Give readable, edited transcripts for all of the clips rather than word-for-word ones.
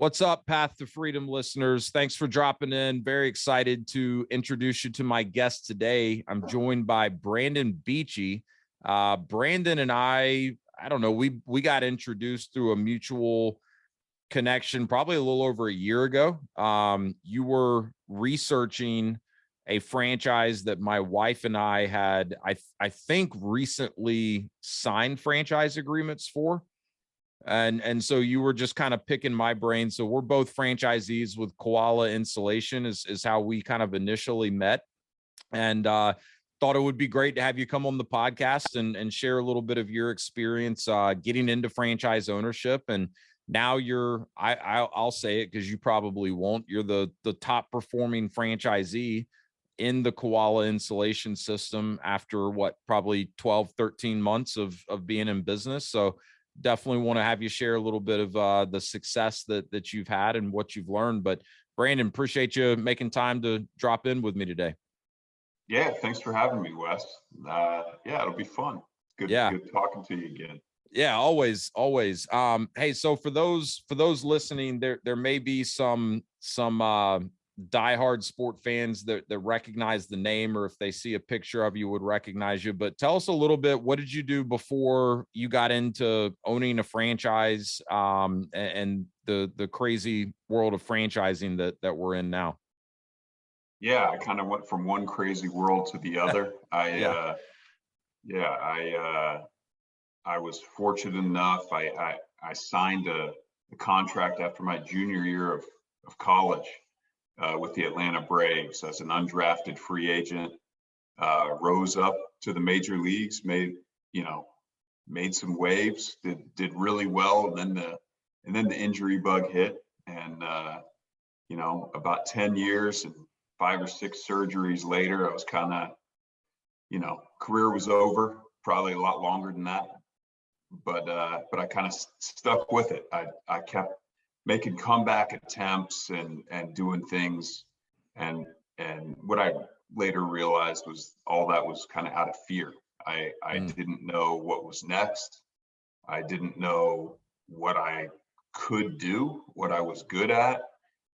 What's up, Path to Freedom listeners? Thanks for dropping in. Very excited to introduce you to my guest today. I'm joined by Brandon Beechie. Brandon and I don't know, we got introduced through a mutual connection probably a little over a year ago. You were researching a franchise that my wife and I had, I think, recently signed franchise agreements for. And so you were just kind of picking my brain. So we're both franchisees with Koala Insulation is how we kind of initially met. And thought it would be great to have you come on the podcast and share a little bit of your experience getting into franchise ownership. And now I'll say it because you probably won't. You're the top performing franchisee in the Koala Insulation system after probably 12, 13 months of being in business. So definitely want to have you share a little bit of the success that you've had and what you've learned. But Brandon, appreciate you making time to drop in with me today. Yeah, thanks for having me, Wes. Yeah, it'll be fun. Good talking to you again. Yeah, always. Hey, so for those listening, there may be some diehard sport fans that recognize the name, or if they see a picture of you would recognize you. But tell us a little bit, what did you do before you got into owning a franchise and the crazy world of franchising that we're in now? Yeah, I kind of went from one crazy world to the other. I was fortunate enough. I signed a contract after my junior year of college with the Atlanta Braves as an undrafted free agent. Rose up to the major leagues, made some waves, did really well, and then the injury bug hit, and about 10 years and 5 or 6 surgeries later, I was kind of, career was over. Probably a lot longer than that, but I kind of stuck with it. I kept making comeback attempts and doing things, and what I later realized was all that was kind of out of fear. I didn't know what was next. I didn't know what I could do, what I was good at.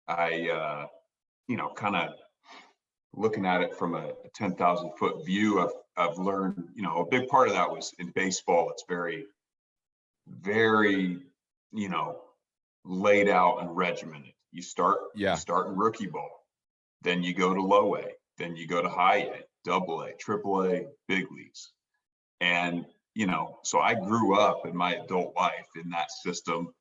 I kind of looking at it from a 10,000 foot view, I've learned, a big part of that was in baseball. It's very, very, laid out and regimented. You start in rookie ball, then you go to low A, then you go to high A, double A, triple A, big leagues. And, so I grew up in my adult life in that system,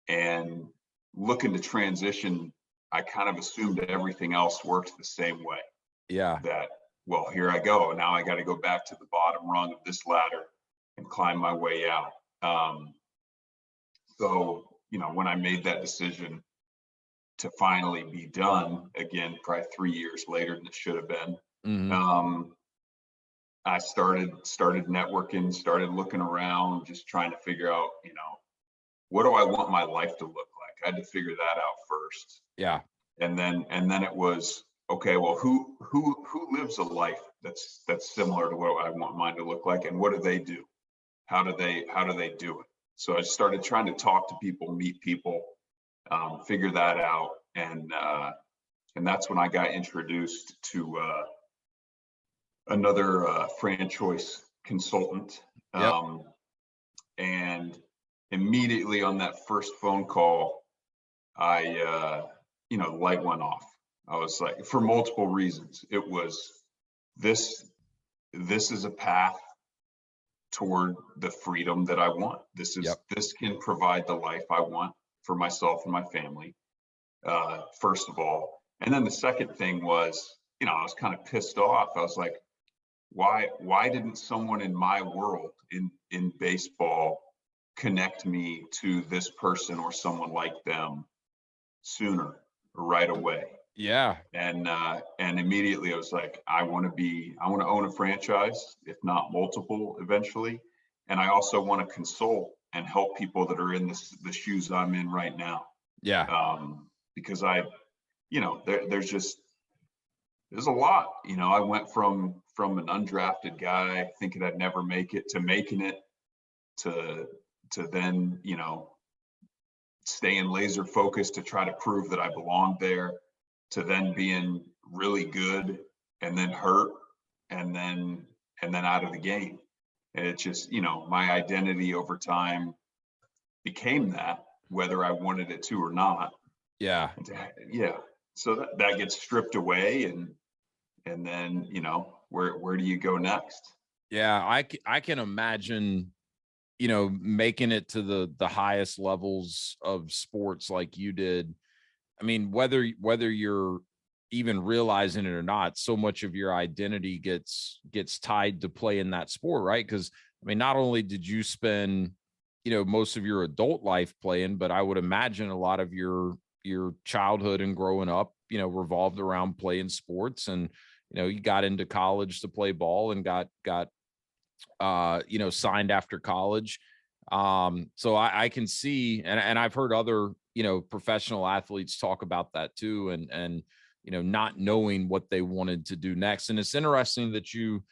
and looking to transition, I kind of assumed that everything else worked the same way. Yeah. That, well, here I go. Now I got to go back to the bottom rung of this ladder and climb my way out. So, when I made that decision to finally be done, again, probably 3 years later than it should have been, I started networking, started looking around, just trying to figure out, what do I want my life to look like? I had to figure that out first. Yeah. And then it was, okay, well, who lives a life that's similar to what I want mine to look like, and what do they do? How do they do it? So I started trying to talk to people, meet people, figure that out, and that's when I got introduced to another franchise consultant. And immediately on that first phone call, I the light went off. I was like, for multiple reasons. It was this is a path toward the freedom that I want. This can provide the life I want for myself and my family, first of all. And then the second thing was, I was kind of pissed off. I was like, why didn't someone in my world in baseball connect me to this person or someone like them sooner or right away? Yeah. And immediately I was like, I want to own a franchise, if not multiple eventually. And I also want to consult and help people that are in the shoes I'm in right now. Yeah. Because there's a lot, I went from an undrafted guy thinking I'd never make it to making it, to then, staying laser focused to try to prove that I belonged there, to then being really good and then hurt and then out of the game. And it just, my identity over time became that, whether I wanted it to or not. Yeah. Yeah. So that gets stripped away, and then, where do you go next? Yeah. I can imagine, making it to the highest levels of sports like you did. I mean, whether you're even realizing it or not, so much of your identity gets tied to play in that sport, right? Because I mean, not only did you spend, most of your adult life playing, but I would imagine a lot of your childhood and growing up, revolved around playing sports. And you got into college to play ball and got signed after college. So I can see, and I've heard other, professional athletes talk about that too. And, not knowing what they wanted to do next. And it's interesting that you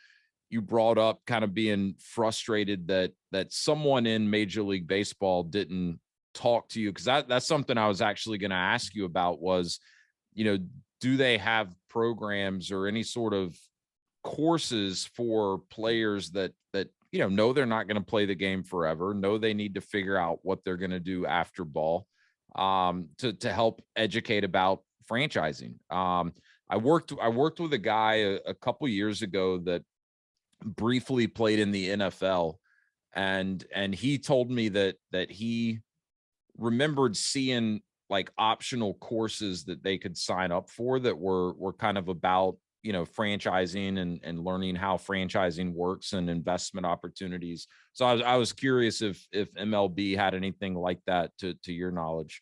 brought up kind of being frustrated that someone in Major League Baseball didn't talk to you. Cause that's something I was actually going to ask you about was, do they have programs or any sort of courses for players that know they're not going to play the game forever, know they need to figure out what they're going to do after ball, to help educate about franchising. I worked with a guy a couple years ago that briefly played in the NFL, and he told me that he remembered seeing like optional courses that they could sign up for that were kind of about, franchising and learning how franchising works and investment opportunities. So I was curious if MLB had anything like that to your knowledge.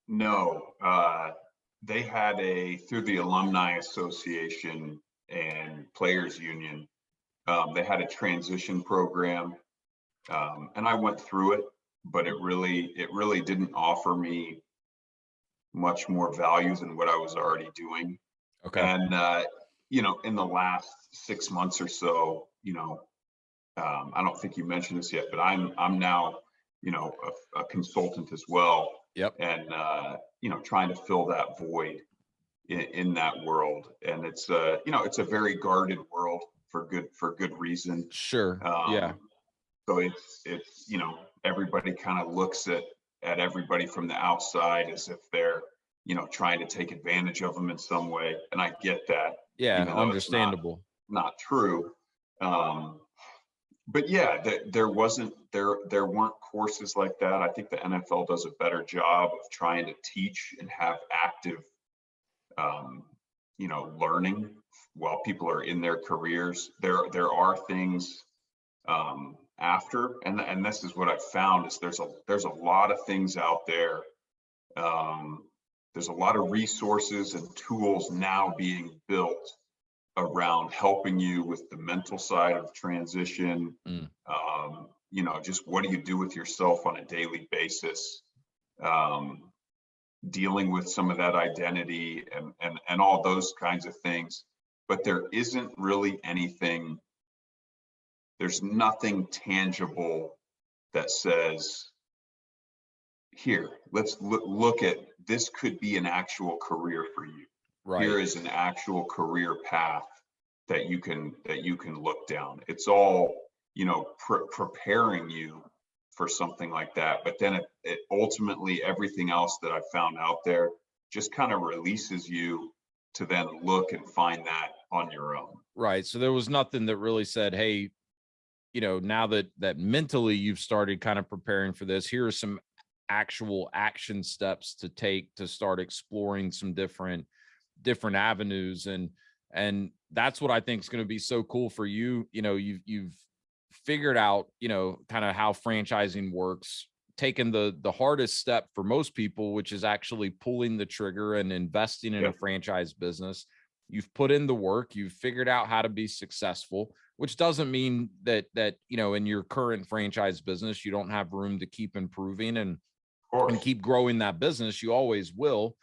No, they had through the Alumni Association and Players Union, they had a transition program, and I went through it, but it really didn't offer me much more value than what I was already doing. Okay. And in the last 6 months or so, I don't think you mentioned this yet, but I'm now, a consultant as well, Yep. and trying to fill that void in that world. And it's it's a very guarded world for good reason. Sure. Yeah. So it's everybody kind of looks at everybody from the outside as if they're trying to take advantage of them in some way, and I get that, Yeah. even though it's Understandable. not true. But yeah, there weren't courses like that. I think the NFL does a better job of trying to teach and have active learning while people are in their careers. There are things after, and this is what I've found is there's a lot of things out there. There's a lot of resources and tools now being built around helping you with the mental side of transition. Just what do you do with yourself on a daily basis, dealing with some of that identity and all those kinds of things. But there isn't really anything, there's nothing tangible that says, here, let's look at this could be an actual career for you. Right. Here is an actual career path that you can look down. It's all, preparing you for something like that. But then it ultimately, everything else that I've found out there just kind of releases you to then look and find that on your own. Right. So there was nothing that really said, hey, now that mentally you've started kind of preparing for this, here are some actual action steps to take to start exploring some different avenues. And that's what I think is going to be so cool for you. You've figured out, kind of how franchising works, taken the hardest step for most people, which is actually pulling the trigger and investing in a franchise business. You've put in the work, you've figured out how to be successful, which doesn't mean that in your current franchise business, you don't have room to keep improving and keep growing that business. You always will.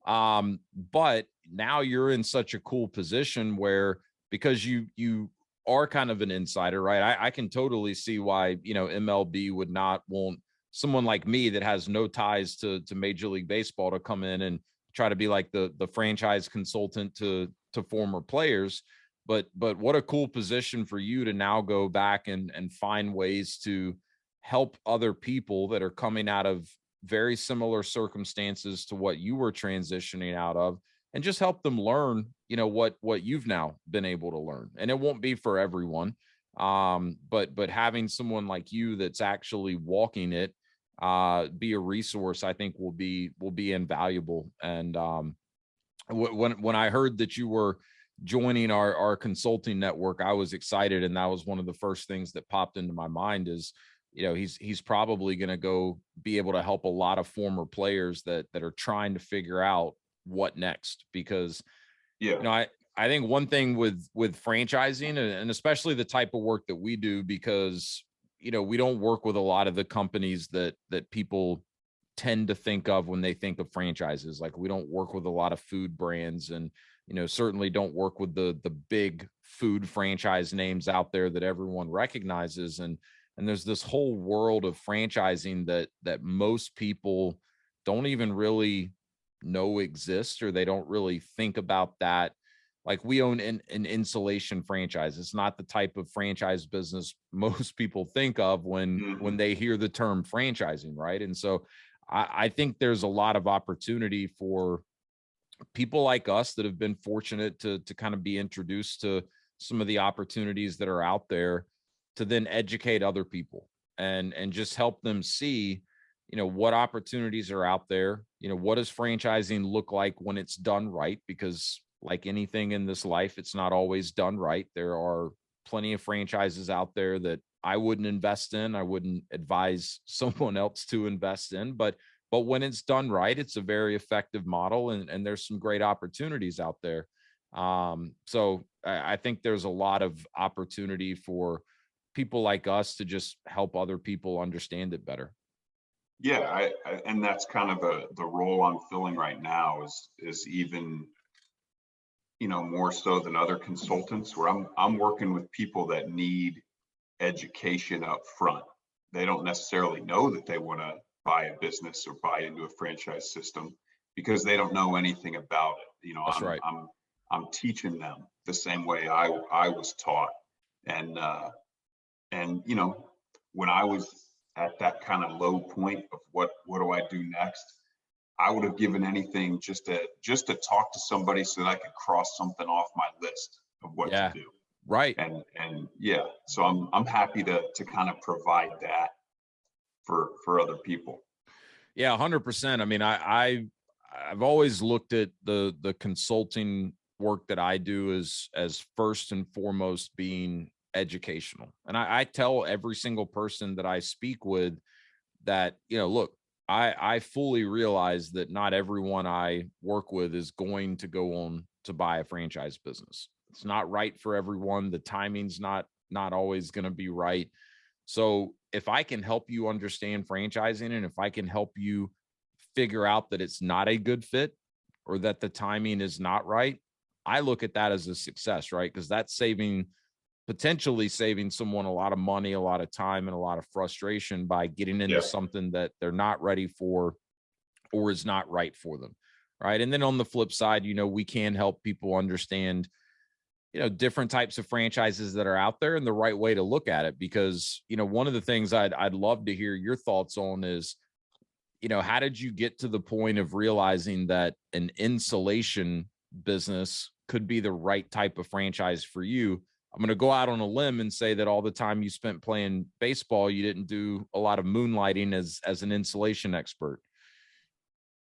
But now you're in such a cool position where, because you are kind of an insider, right? I can totally see why, MLB would not want someone like me that has no ties to Major League Baseball to come in and try to be like the franchise consultant to former players. But what a cool position for you to now go back and find ways to help other people that are coming out of very similar circumstances to what you were transitioning out of, and just help them learn, what you've now been able to learn. And it won't be for everyone. But having someone like you that's actually walking it, be a resource, I think will be invaluable. And when I heard that you were joining our consulting network, I was excited, and that was one of the first things that popped into my mind is, he's probably going to go be able to help a lot of former players that are trying to figure out what next. Because I think one thing with franchising, and especially the type of work that we do, because we don't work with a lot of the companies that people tend to think of when they think of franchises. Like, we don't work with a lot of food brands, and certainly don't work with the big food franchise names out there that everyone recognizes. And there's this whole world of franchising that most people don't even really know exists, or they don't really think about that. Like, we own an insulation franchise. It's not the type of franchise business most people think of when they hear the term franchising, right? And so I think there's a lot of opportunity for people like us that have been fortunate to kind of be introduced to some of the opportunities that are out there, to then educate other people and just help them see, what opportunities are out there. What does franchising look like when it's done right? Because like anything in this life, it's not always done right. There are plenty of franchises out there that I wouldn't invest in. I wouldn't advise someone else to invest in, but when it's done right, it's a very effective model, and there's some great opportunities out there. So I think there's a lot of opportunity for people like us to just help other people understand it better. Yeah, and that's kind of the role I'm filling right now is even, more so than other consultants, where I'm working with people that need education up front. They don't necessarily know that they want to buy a business or buy into a franchise system because they don't know anything about it. That's right. I'm teaching them the same way I was taught. And when I was at that kind of low point of what do I do next, I would have given anything just to talk to somebody so that I could cross something off my list of what to do. Right. And yeah, so I'm happy to kind of provide that for other people. Yeah, 100%. I mean, I've always looked at the consulting work that I do as first and foremost being educational. And I tell every single person that I speak with that, look, I fully realize that not everyone I work with is going to go on to buy a franchise business. It's not right for everyone. The timing's not always going to be right. So if I can help you understand franchising, and if I can help you figure out that it's not a good fit, or that the timing is not right, I look at that as a success, right? Because that's potentially saving someone a lot of money, a lot of time, and a lot of frustration by getting into something that they're not ready for or is not right for them. Right. And then on the flip side, we can help people understand, different types of franchises that are out there and the right way to look at it. Because, one of the things I'd love to hear your thoughts on is, how did you get to the point of realizing that an insulation business could be the right type of franchise for you? I'm going to go out on a limb and say that all the time you spent playing baseball, you didn't do a lot of moonlighting as an insulation expert.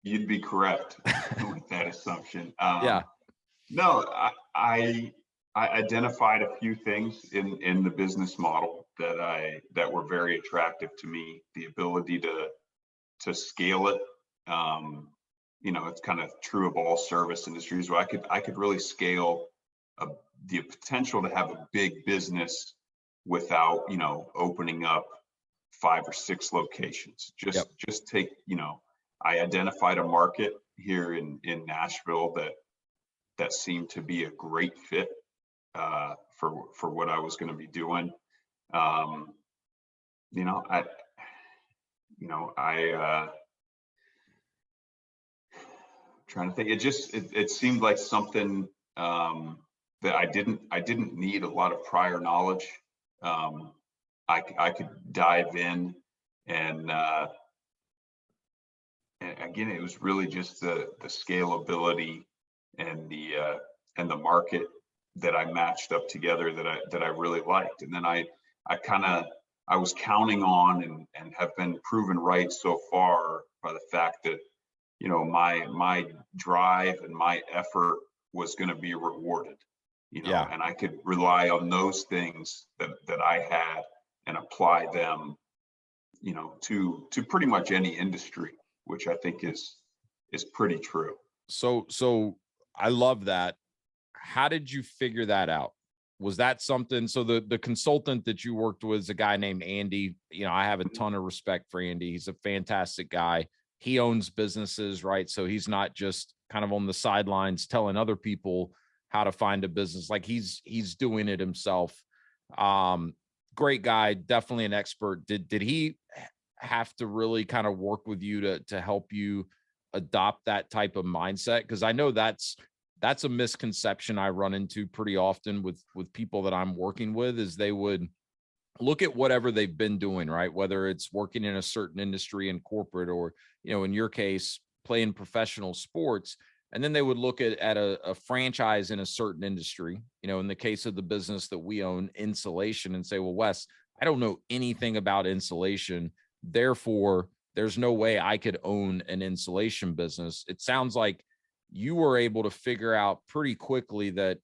You'd be correct with that assumption. Yeah. No, I identified a few things in the business model that were very attractive to me. The ability to scale it. It's kind of true of all service industries, where I could really scale the potential to have a big business without, opening up 5 or 6 locations. Just take, I identified a market here in Nashville that seemed to be a great fit for what I was going to be doing. I trying to think. It seemed like something that I didn't need a lot of prior knowledge. Um, I could dive in, and and again, it was really just the scalability and the market that I matched up together that I really liked. And then I kind of I was counting on and have been proven right so far by the fact that my drive and my effort was going to be rewarded, Yeah. and I could rely on those things that I had and apply them, to pretty much any industry, which I think is pretty true. So I love that. How did you figure that out? Was that something, so the consultant that you worked with is a guy named Andy. I have a ton of respect for Andy. He's a fantastic guy. He owns businesses, right? So he's not just kind of on the sidelines telling other people how to find a business. Like he's doing it himself. Um, Great guy, definitely an expert. Did he have to really kind of work with you to help you adopt that type of mindset? Because I know that's a misconception I run into pretty often with people that I'm working with, is they would look at whatever they've been doing, right? Whether it's working in a certain industry in corporate, or, in your case, playing professional sports. And then they would look at a franchise in a certain industry, in the case of the business that we own, insulation, and say, well, Wes, I don't know anything about insulation. Therefore, there's no way I could own an insulation business. It sounds like you were able to figure out pretty quickly that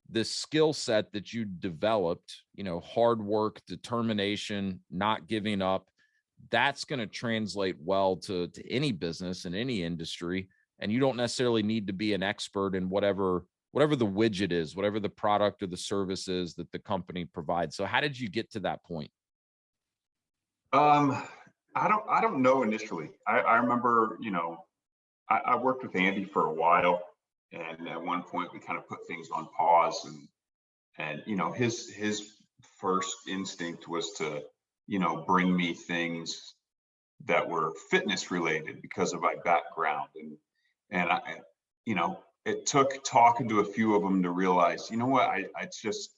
this skill set that you developed, hard work, determination, not giving up, that's going to translate well to any business in any industry. And you don't necessarily need to be an expert in whatever the widget is, whatever the product or the service is that the company provides. So how did you get to that point? Um, I don't know initially. I remember, I worked with Andy for a while, and at one point we kind of put things on pause, and his first instinct was to bring me things that were fitness related because of my background, and it took talking to a few of them to realize, what, I just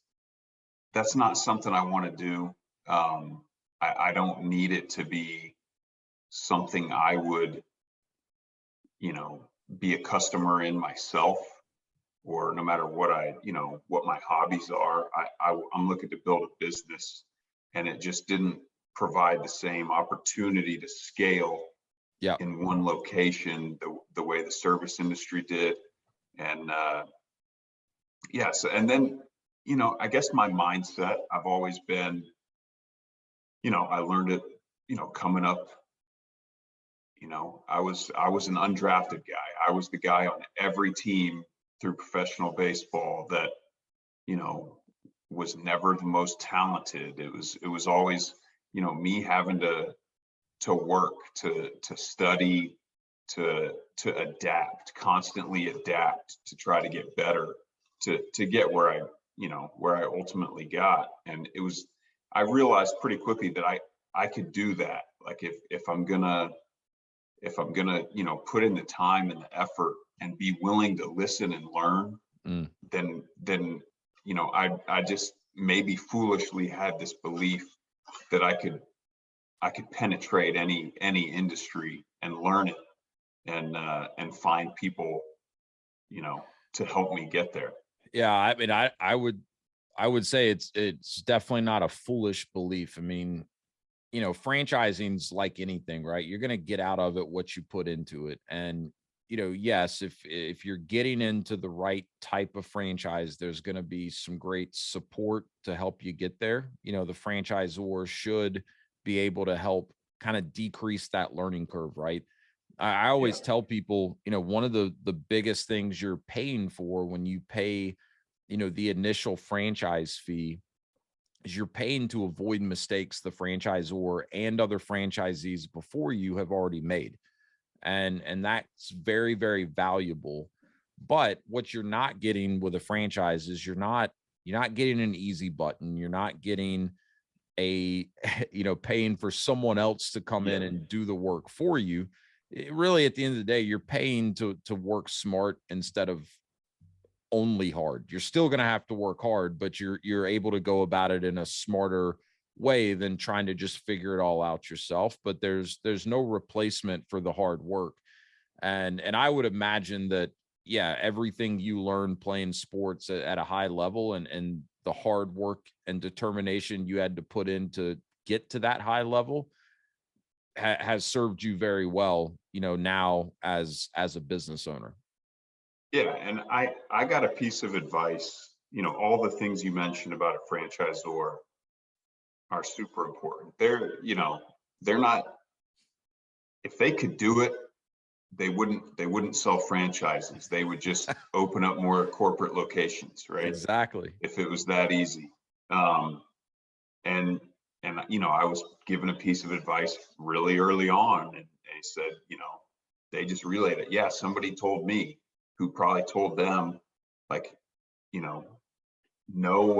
that's not something I want to do. I don't need it to be something I would, you know, be a customer in myself, or no matter what what my hobbies are. I'm looking to build a business, and it just didn't provide the same opportunity to scale Yeah. in one location the way the service industry did. And yes, and then, I guess my mindset, I've always been, I learned it, coming up. I was an undrafted guy. I was the guy on every team through professional baseball that, you know, was never the most talented. It was always, me having to work, to study, to adapt, constantly adapt, to try to get better, to get where I ultimately got. And I realized pretty quickly that I could do that. Like, if I'm gonna put in the time and the effort and be willing to listen and learn, Mm. then I just maybe foolishly had this belief that I could penetrate any industry and learn it, and find people, to help me get there. Yeah. I mean, I would say it's definitely not a foolish belief. I mean, franchising's like anything, right? You're going to get out of it what you put into it. And, yes, if you're getting into the right type of franchise, there's going to be some great support to help you get there. The franchisor should be able to help kind of decrease that learning curve, right? I Yeah. always tell people, one of the biggest things you're paying for when you pay, the initial franchise fee, is you're paying to avoid mistakes the franchisor and other franchisees before you have already made. And that's very, very valuable. But what you're not getting with a franchise is you're not getting an easy button. You're not getting a, paying for someone else to come in Yeah. and do the work for you. Really, at the end of the day, you're paying to work smart instead of only hard. You're still going to have to work hard, but you're able to go about it in a smarter way than trying to just figure it all out yourself. But there's no replacement for the hard work. And I would imagine that, yeah, everything you learn playing sports at a high level, and the hard work and determination you had to put in to get to that high level has served you very well, now as a business owner. Yeah, and I got a piece of advice. All the things you mentioned about a franchisor are super important. They're not, if they could do it, they wouldn't sell franchises. They would just open up more corporate locations, right? Exactly. If it was that easy. Um, and I was given a piece of advice really early on, and they said, they just relayed it. Yeah, somebody told me, who probably told them, like, you know, no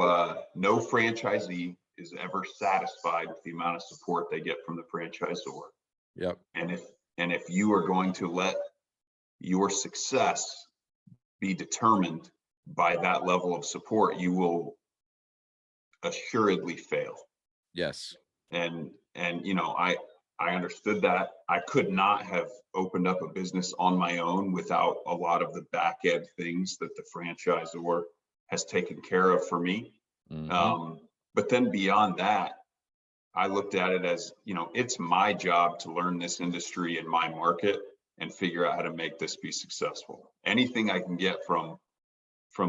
franchisee is ever satisfied with the amount of support they get from the franchisor. Yep. And if you are going to let your success be determined by that level of support, you will assuredly fail. Yes. And I understood that. I could not have opened up a business on my own without a lot of the back end things that the franchisor has taken care of for me. Hmm. But then beyond that, I looked at it as, it's my job to learn this industry in my market and figure out how to make this be successful. Anything I can get from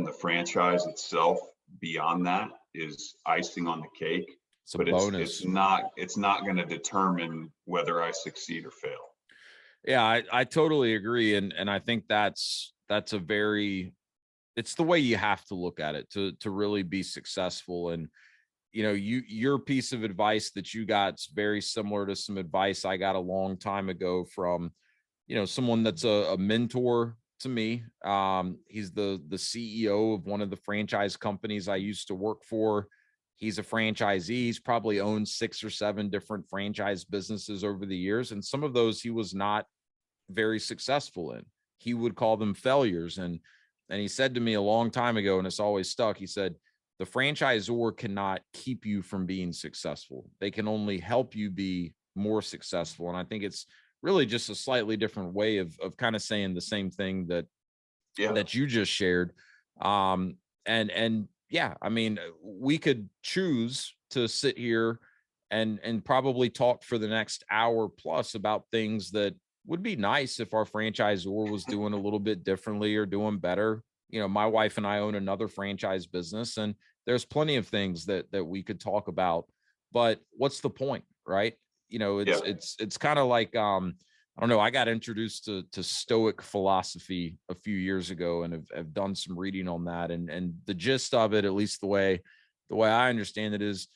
the franchise itself beyond that is icing on the cake, It's a but it's bonus. not going to determine whether I succeed or fail. Yeah, I totally agree. And I think that's a very, it's the way you have to look at it to really be successful. And your piece of advice that you got's very similar to some advice I got a long time ago from, someone that's a mentor to me. He's the CEO of one of the franchise companies I used to work for. He's a franchisee. He's probably owned 6 or 7 different franchise businesses over the years, and some of those he was not very successful in. He would call them failures. And he said to me a long time ago, and it's always stuck, he said, the franchisor cannot keep you from being successful. They can only help you be more successful. And I think it's really just a slightly different way of kind of saying the same thing Yeah. that you just shared. And yeah, I mean, we could choose to sit here and probably talk for the next hour plus about things that would be nice if our franchisor was doing a little bit differently or doing better. My wife and I own another franchise business, and there's plenty of things that we could talk about. But what's the point, right? Yeah. It's kind of like I don't know. I got introduced to Stoic philosophy a few years ago, and have done some reading on that. And the gist of it, at least the way I understand it, is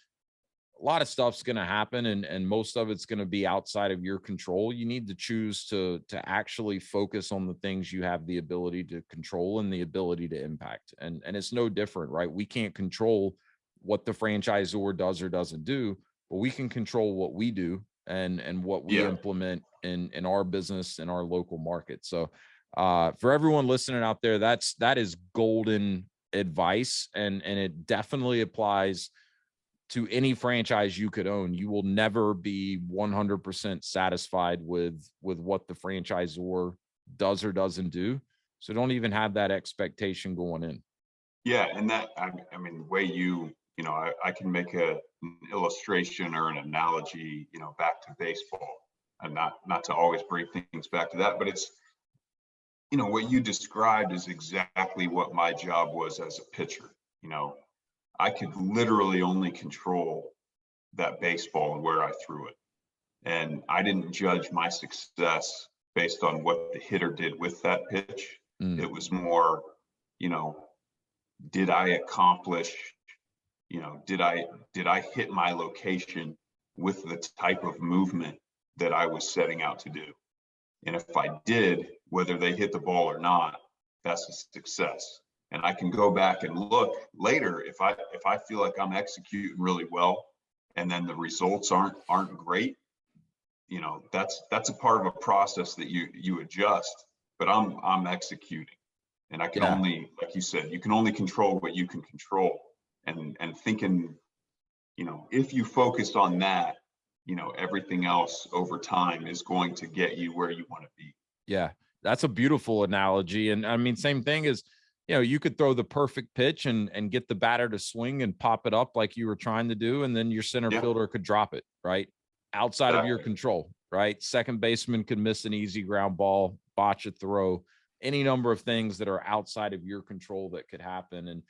a lot of stuff's going to happen, and most of it's going to be outside of your control. You need to choose to actually focus on the things you have the ability to control and the ability to impact. And it's no different, right? We can't control what the franchisor does or doesn't do, but we can control what we do and what we Yeah. implement in our business, in our local market. So for everyone listening out there, that is golden advice, and it definitely applies to any franchise you could own. You will never be 100% satisfied with what the franchisor does or doesn't do. So don't even have that expectation going in. Yeah. And I mean, the way I can make an illustration or an analogy, back to baseball, and not to always bring things back to that, but it's, what you described is exactly what my job was as a pitcher. You know, I could literally only control that baseball and where I threw it. And I didn't judge my success based on what the hitter did with that pitch. Mm, It was more, you know, did I accomplish, did I hit my location with the type of movement that I was setting out to do? And if I did, whether they hit the ball or not, that's a success. And I can go back and look later if I feel like I'm executing really well and then the results aren't great, that's a part of a process that you adjust. But I'm executing, and I can Yeah. only, like you said, you can only control what you can control, and thinking, if you focus on that, everything else over time is going to get you where you want to be. Yeah, that's a beautiful analogy. And I mean, same thing as, you could throw the perfect pitch and get the batter to swing and pop it up like you were trying to do, and then your center Yeah, fielder could drop it, right? Outside of your exactly. control, right? Second baseman could miss an easy ground ball, botch a throw, any number of things that are outside of your control that could happen. And,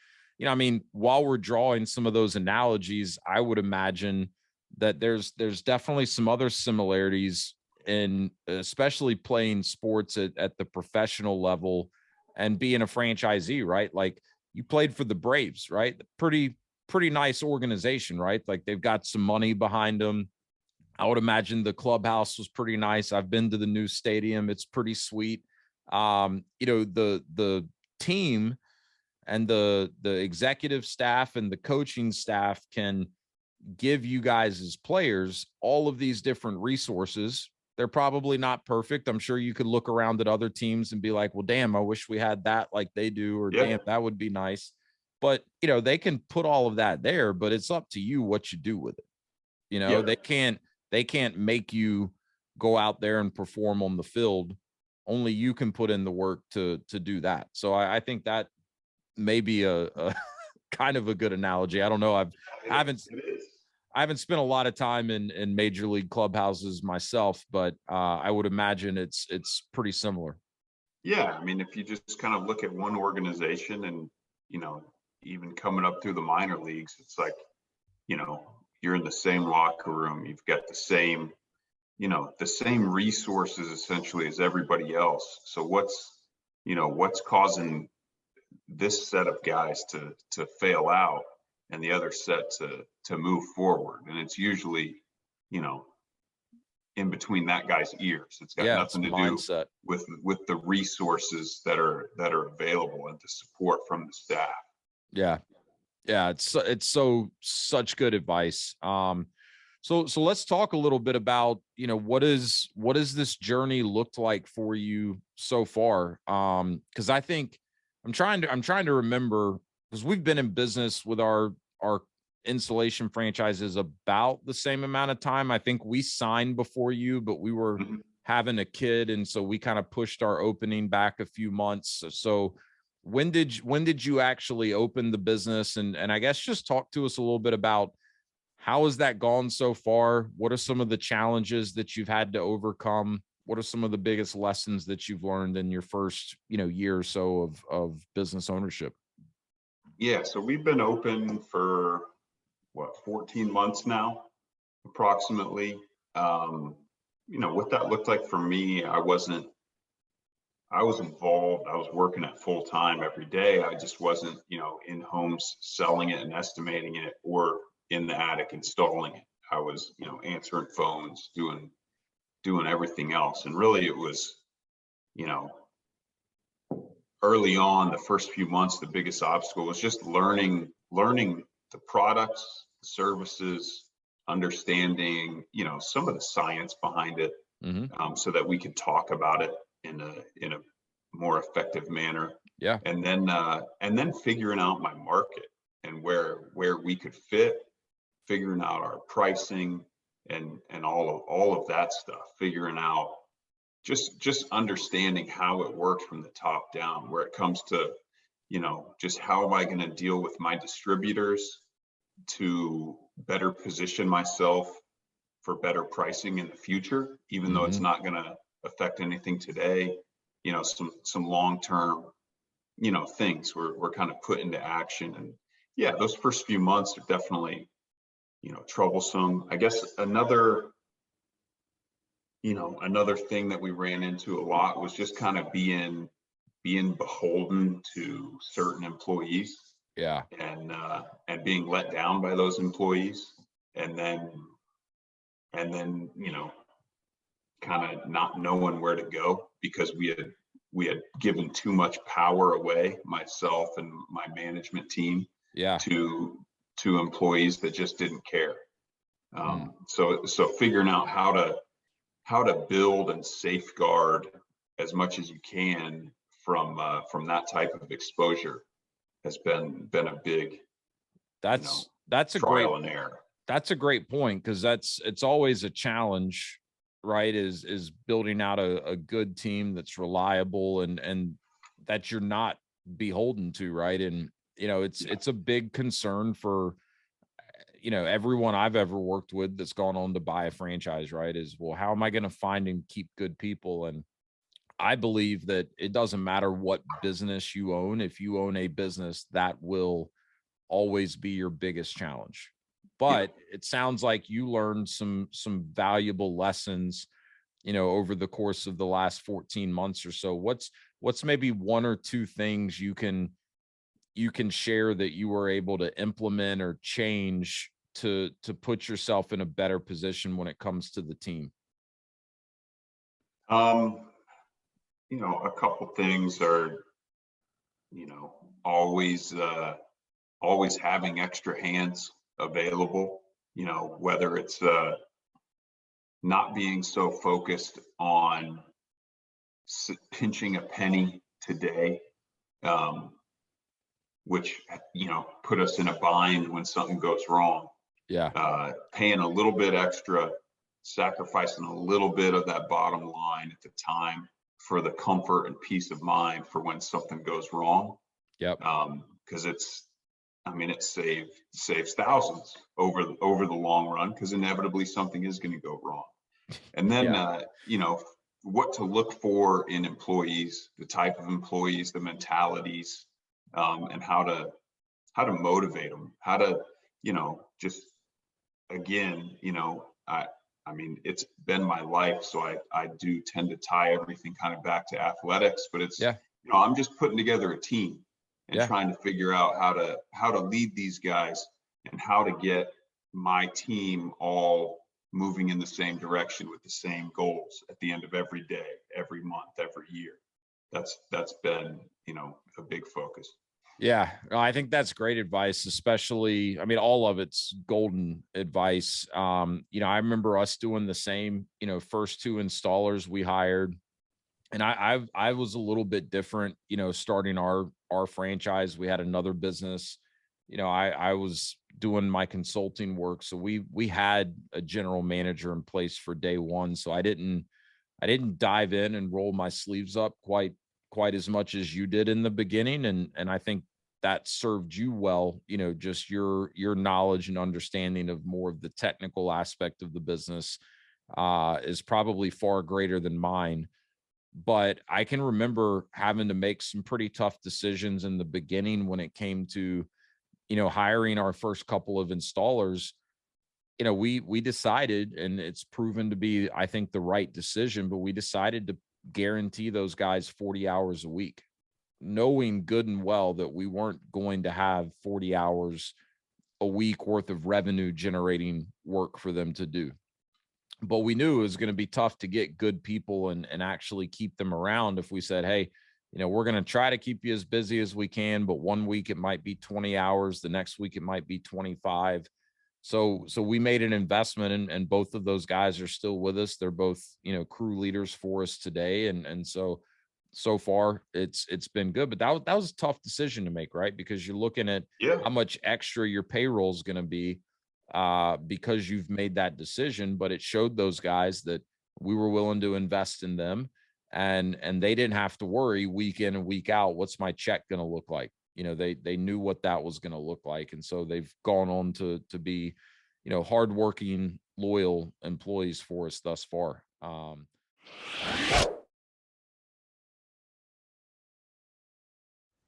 I mean, while we're drawing some of those analogies, I would imagine that there's definitely some other similarities in especially playing sports at the professional level and being a franchisee, right? Like, you played for the Braves, right? Pretty nice organization, right? Like, they've got some money behind them. I would imagine the clubhouse was pretty nice. I've been to the new stadium. It's pretty sweet. The team and the executive staff and the coaching staff can give you guys as players all of these different resources. They're probably not perfect. I'm sure you could look around at other teams and be like, well, damn, I wish we had that like they do, or Yeah, damn, that would be nice. But, they can put all of that there, but it's up to you what you do with it. yeah, They can't make you go out there and perform on the field. Only you can put in the work to do that. So I think that may be a kind of a good analogy. I don't know. I haven't it is. I haven't spent a lot of time in major league clubhouses myself, but I would imagine it's pretty similar. Yeah, I mean, if you just kind of look at one organization and, you know, even coming up through the minor leagues, it's like, you're in the same locker room, you've got the same resources essentially as everybody else. So what's causing this set of guys to fail out and the other set to move forward? And it's usually, you know, in between that guy's ears. It's got Yeah, it's nothing to do mindset. with the resources that are available and the support from the staff. Yeah, yeah, it's such good advice. So let's talk a little bit about, what is this journey looked like for you so far? Because I think I'm trying to remember, because we've been in business with our installation franchises about the same amount of time. I think we signed before you, but we were Mhm. having a kid, and so we kind of pushed our opening back a few months. So when did you actually open the business? And I guess just talk to us a little bit about how has that gone so far? What are some of the challenges that you've had to overcome? What are some of the biggest lessons that you've learned in your first, year or so of business ownership? Yeah, so we've been open for what, 14 months now, approximately. What that looked like for me, I was involved. I was working at full time every day. I just wasn't, in homes selling it and estimating it, or in the attic installing it. I was, answering phones, doing everything else. And really it was, you know, early on, the first few months, the biggest obstacle was just learning the products, the services, understanding, some of the science behind it, Hmm. so that we could talk about it in a more effective manner. Yeah. And then figuring out my market and where we could fit, figuring out our pricing, and all of that stuff, figuring out just understanding how it works from the top down, where it comes to, just how am I going to deal with my distributors to better position myself for better pricing in the future, even though it's Hmm. not going to affect anything today. Some long-term, things we're kind of put into action. And yeah, those first few months are definitely, troublesome. I guess another thing that we ran into a lot was just kind of being beholden to certain employees, Yeah. and being let down by those employees, and then kind of not knowing where to go, because we had given too much power away, myself and my management team, Yeah. to employees that just didn't care. So figuring out how to build and safeguard as much as you can from that type of exposure has been a big, That's a trial and error. That's a great point, because it's always a challenge, right? Is building out a good team that's reliable and that you're not beholden to, right? And it's a big concern for everyone I've ever worked with that's gone on to buy a franchise, right? Is, well, how am I going to find and keep good people? And I believe that it doesn't matter what business you own. If you own a business, that will always be your biggest challenge. But it sounds like you learned some valuable lessons, over the course of the last 14 months or so. What's maybe one or two things you can share that you were able to implement or change to put yourself in a better position when it comes to the team? A couple things are, always having extra hands available, whether it's not being so focused on pinching a penny today, which, put us in a bind when something goes wrong. Yeah. Paying a little bit extra, sacrificing a little bit of that bottom line at the time for the comfort and peace of mind for when something goes wrong. Yep. Because it saves thousands over the long run, because inevitably something is going to go wrong. And then, what to look for in employees, the type of employees, the mentalities, and how to motivate them, how to, just, again, it's been my life, so I do tend to tie everything kind of back to athletics, but it's, I'm just putting together a team and trying to figure out how to lead these guys and how to get my team all moving in the same direction with the same goals at the end of every day, every month, every year. That's been, a big focus. Yeah, I think that's great advice, especially, all of it's golden advice. I remember us doing the same, first two installers we hired. And I was a little bit different, starting our franchise. We had another business, I was doing my consulting work. So we had a general manager in place for day one. So I didn't dive in and roll my sleeves up quite as much as you did in the beginning. And I think that served you well, just your knowledge and understanding of more of the technical aspect of the business is probably far greater than mine. But I can remember having to make some pretty tough decisions in the beginning when it came to, hiring our first couple of installers. We decided, and it's proven to be, I think, the right decision, but we decided to guarantee those guys 40 hours a week, knowing good and well that we weren't going to have 40 hours a week worth of revenue generating work for them to do. But we knew it was going to be tough to get good people and actually keep them around if we said, hey, we're going to try to keep you as busy as we can, but one week it might be 20 hours. The next week it might be 25. So we made an investment, and both of those guys are still with us. They're both, crew leaders for us today. And so far it's been good, but that was a tough decision to make, right? Because you're looking at how much extra your payroll is going to be because you've made that decision. But it showed those guys that we were willing to invest in them, and they didn't have to worry week in and week out, what's my check going to look like? They knew what that was going to look like. And so they've gone on to be, hardworking, loyal employees for us thus far.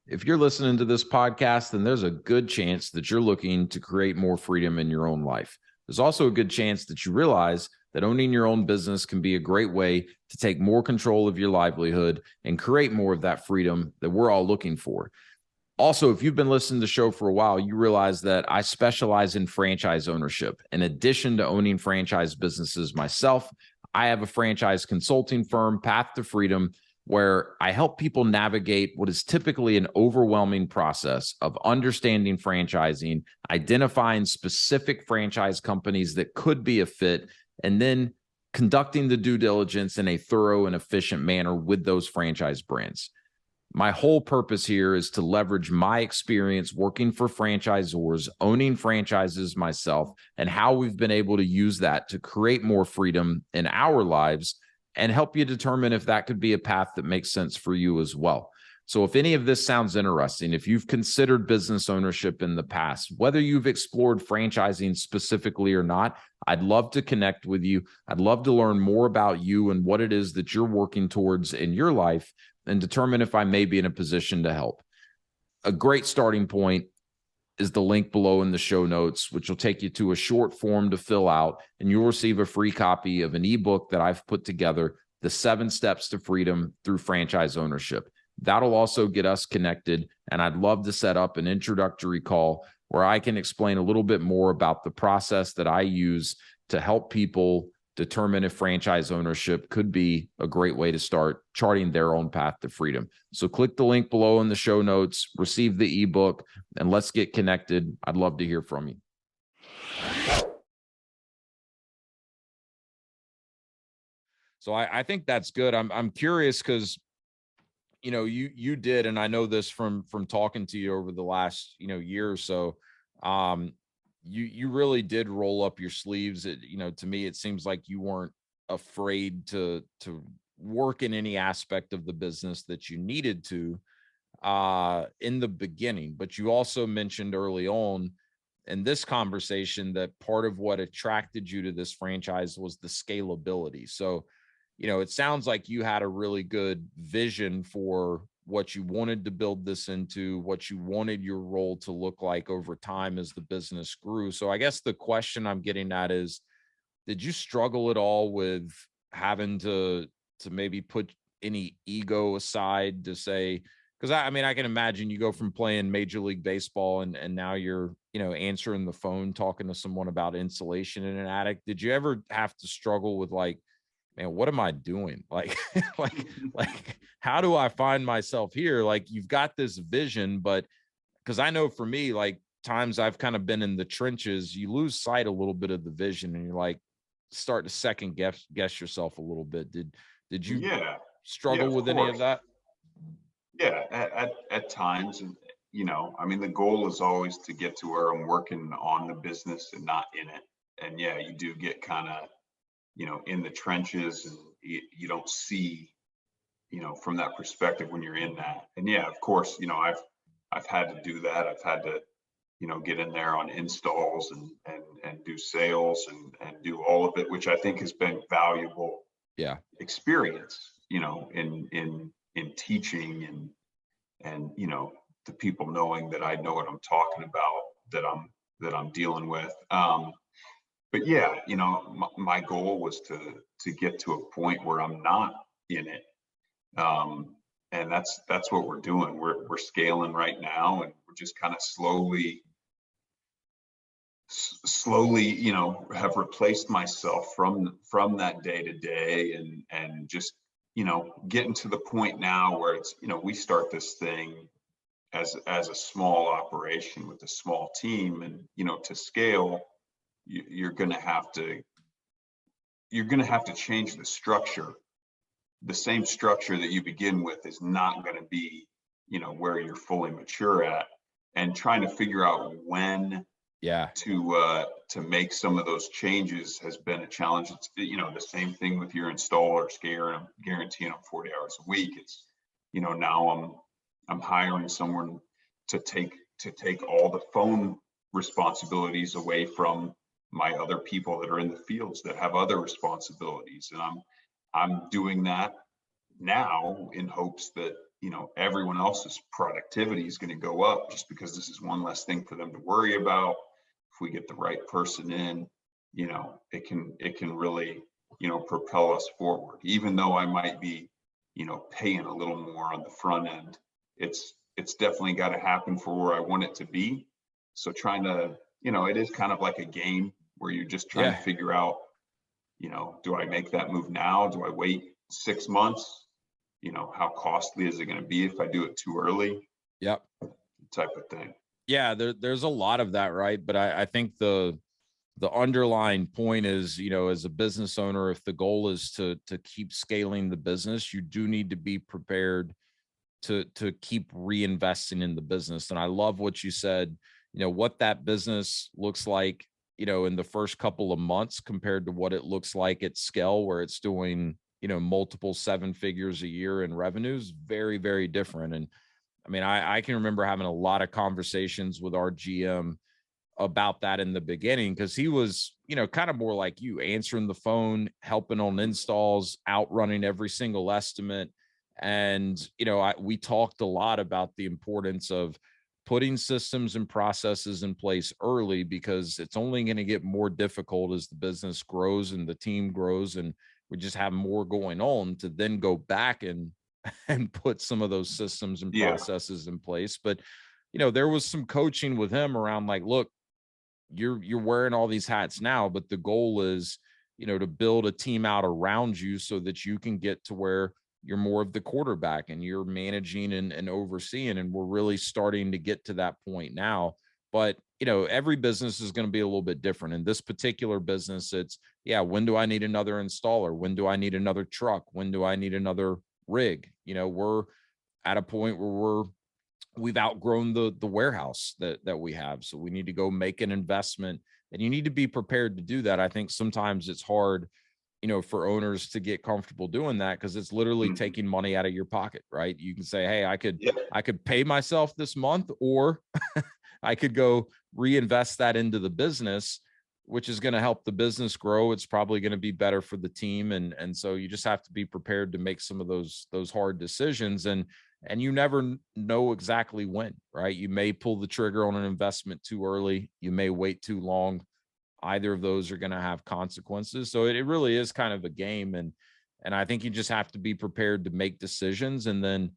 If you're listening to this podcast, then there's a good chance that you're looking to create more freedom in your own life. There's also a good chance that you realize that owning your own business can be a great way to take more control of your livelihood and create more of that freedom that we're all looking for. Also, if you've been listening to the show for a while, you realize that I specialize in franchise ownership. In addition to owning franchise businesses myself, I have a franchise consulting firm, Path to Freedom, where I help people navigate what is typically an overwhelming process of understanding franchising, identifying specific franchise companies that could be a fit, and then conducting the due diligence in a thorough and efficient manner with those franchise brands. My whole purpose here is to leverage my experience working for franchisors, owning franchises myself, and how we've been able to use that to create more freedom in our lives and help you determine if that could be a path that makes sense for you as well. So if any of this sounds interesting, if you've considered business ownership in the past, whether you've explored franchising specifically or not, I'd love to connect with you. I'd love to learn more about you and what it is that you're working towards in your life and determine if I may be in a position to help. A great starting point is the link below in the show notes, which will take you to a short form to fill out, and you'll receive a free copy of an ebook that I've put together, The 7 Steps to Freedom Through Franchise Ownership. That'll also get us connected, and I'd love to set up an introductory call where I can explain a little bit more about the process that I use to help people determine if franchise ownership could be a great way to start charting their own path to freedom. So click the link below in the show notes, receive the ebook, and let's get connected. I'd love to hear from you. So I think that's good. I'm curious because you did, and I know this from talking to you over the last year or so. You really did roll up your sleeves. To me, it seems like you weren't afraid to work in any aspect of the business that you needed to in the beginning. But you also mentioned early on in this conversation that part of what attracted you to this franchise was the scalability. So, it sounds like you had a really good vision for what you wanted to build this into, what you wanted your role to look like over time as the business grew. So I guess the question I'm getting at is, did you struggle at all with having to maybe put any ego aside to say, because I mean, I can imagine you go from playing Major League Baseball and now you're, answering the phone, talking to someone about insulation in an attic. Did you ever have to struggle with like, man, what am I doing? Like, like, how do I find myself here? Like, you've got this vision, but because I know for me, like times I've kind of been in the trenches, you lose sight a little bit of the vision, and you're like, start to second guess yourself a little bit. Did you struggle of with any of course. that? Yeah, at times, and I mean, the goal is always to get to where I'm working on the business and not in it. And yeah, you do get kind of in the trenches, and you don't see from that perspective when you're in that. And yeah, of course, I've had to do that. I've had to get in there on installs and do sales and do all of it, which I think has been valuable experience in teaching and the people knowing that I know what I'm talking about, that I'm dealing with. But yeah, my goal was to get to a point where I'm not in it. And that's what we're doing. We're scaling right now, and we're just kind of slowly, have replaced myself from that day to day, and just, getting to the point now where it's, we start this thing as a small operation with a small team, and, to scale, you're going to have to change the structure. The same structure that you begin with is not going to be, where you're fully mature at, and trying to figure out when to make some of those changes has been a challenge. It's, the same thing with your installer scare, and I'm guaranteeing them 40 hours a week. It's, now I'm hiring someone to take all the phone responsibilities away from my other people that are in the fields that have other responsibilities. And I'm doing that now in hopes that, everyone else's productivity is going to go up, just because this is one less thing for them to worry about. If we get the right person in, it can really, propel us forward. Even though I might be, paying a little more on the front end, it's definitely got to happen for where I want it to be. So trying to, it is kind of like a game where you're just trying to figure out, do I make that move now? Do I wait 6 months? how costly is it going to be if I do it too early, Yep. type of thing. Yeah, there's a lot of that, right? But I think the underlying point is, as a business owner, if the goal is to keep scaling the business, you do need to be prepared to keep reinvesting in the business. And I love what you said, what that business looks like, in the first couple of months compared to what it looks like at scale, where it's doing, multiple seven figures a year in revenues, very, very different. And I mean, I can remember having a lot of conversations with our GM about that in the beginning, because he was, kind of more like you, answering the phone, helping on installs, outrunning every single estimate. And, we talked a lot about the importance of putting systems and processes in place early, because it's only going to get more difficult as the business grows and the team grows, and we just have more going on, to then go back and put some of those systems and Yeah. processes in place. But, there was some coaching with him around, like, look, you're wearing all these hats now, but the goal is, to build a team out around you so that you can get to where you're more of the quarterback and you're managing and overseeing. And we're really starting to get to that point now. But, every business is going to be a little bit different. In this particular business, it's, yeah, when do I need another installer? When do I need another truck? When do I need another rig? We're at a point where we've outgrown the warehouse that we have. So we need to go make an investment, and you need to be prepared to do that. I think sometimes it's hard, for owners to get comfortable doing that, because it's literally taking money out of your pocket, right? You can say, hey, I could pay myself this month, or I could go reinvest that into the business, which is going to help the business grow. It's probably going to be better for the team. And so you just have to be prepared to make some of those hard decisions. And you never know exactly when, right? You may pull the trigger on an investment too early. You may wait too long. Either of those are going to have consequences. So it really is kind of a game. And I think you just have to be prepared to make decisions and then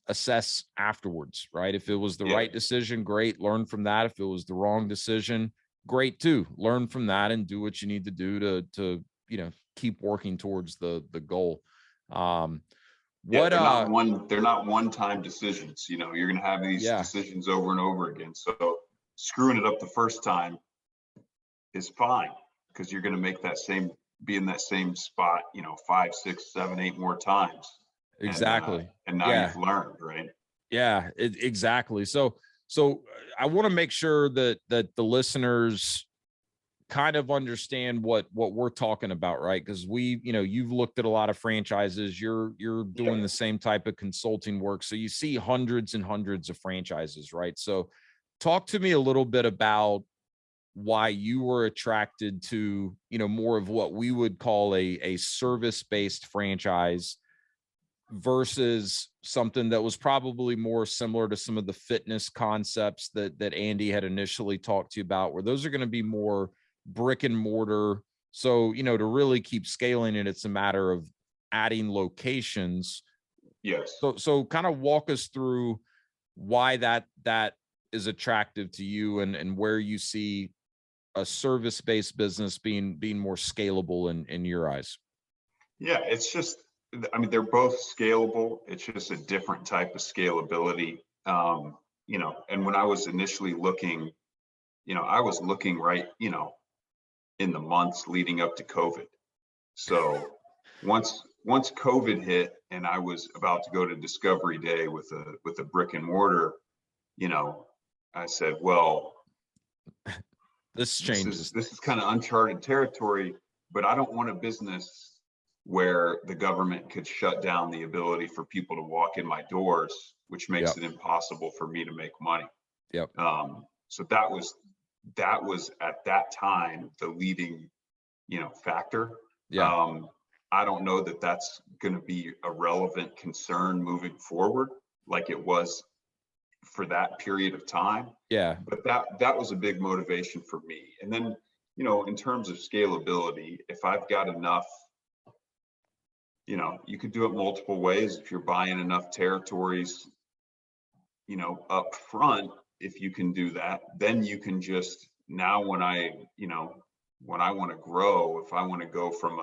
assess afterwards, right? If it was the right decision, great, learn from that. If it was the wrong decision, great too. Learn from that and do what you need to do to keep working towards the goal. They're not one-time decisions. You're going to have these decisions over and over again. So screwing it up the first time is fine, because you're going to be in that same spot, 5, 6, 7, 8 more times. Exactly. And now you've learned, right? Yeah, exactly. So I want to make sure that the listeners kind of understand what we're talking about, right? Because you've looked at a lot of franchises, you're doing the same type of consulting work, so you see hundreds and hundreds of franchises, right? So talk to me a little bit about why you were attracted to more of what we would call a service-based franchise versus something that was probably more similar to some of the fitness concepts that Andy had initially talked to you about, where those are going to be more brick and mortar. So, to really keep scaling it, it's a matter of adding locations. Yes. So kind of walk us through why that is attractive to you, and where you see a service-based business being more scalable in your eyes. Yeah, it's just, they're both scalable. It's just a different type of scalability. And when I was initially looking, I was looking right, in the months leading up to COVID. So once COVID hit and I was about to go to Discovery Day with a brick and mortar, I said, well, this changes. This is kind of uncharted territory, but I don't want a business where the government could shut down the ability for people to walk in my doors, which makes it impossible for me to make money. Yep. So that was at that time the leading, factor. Yeah. I don't know that that's going to be a relevant concern moving forward, like it was for that period of time. Yeah. But that was a big motivation for me. And then, in terms of scalability, if I've got enough, you could do it multiple ways. If you're buying enough territories, up front, if you can do that, then you can just, now when I want to grow, if I want to go from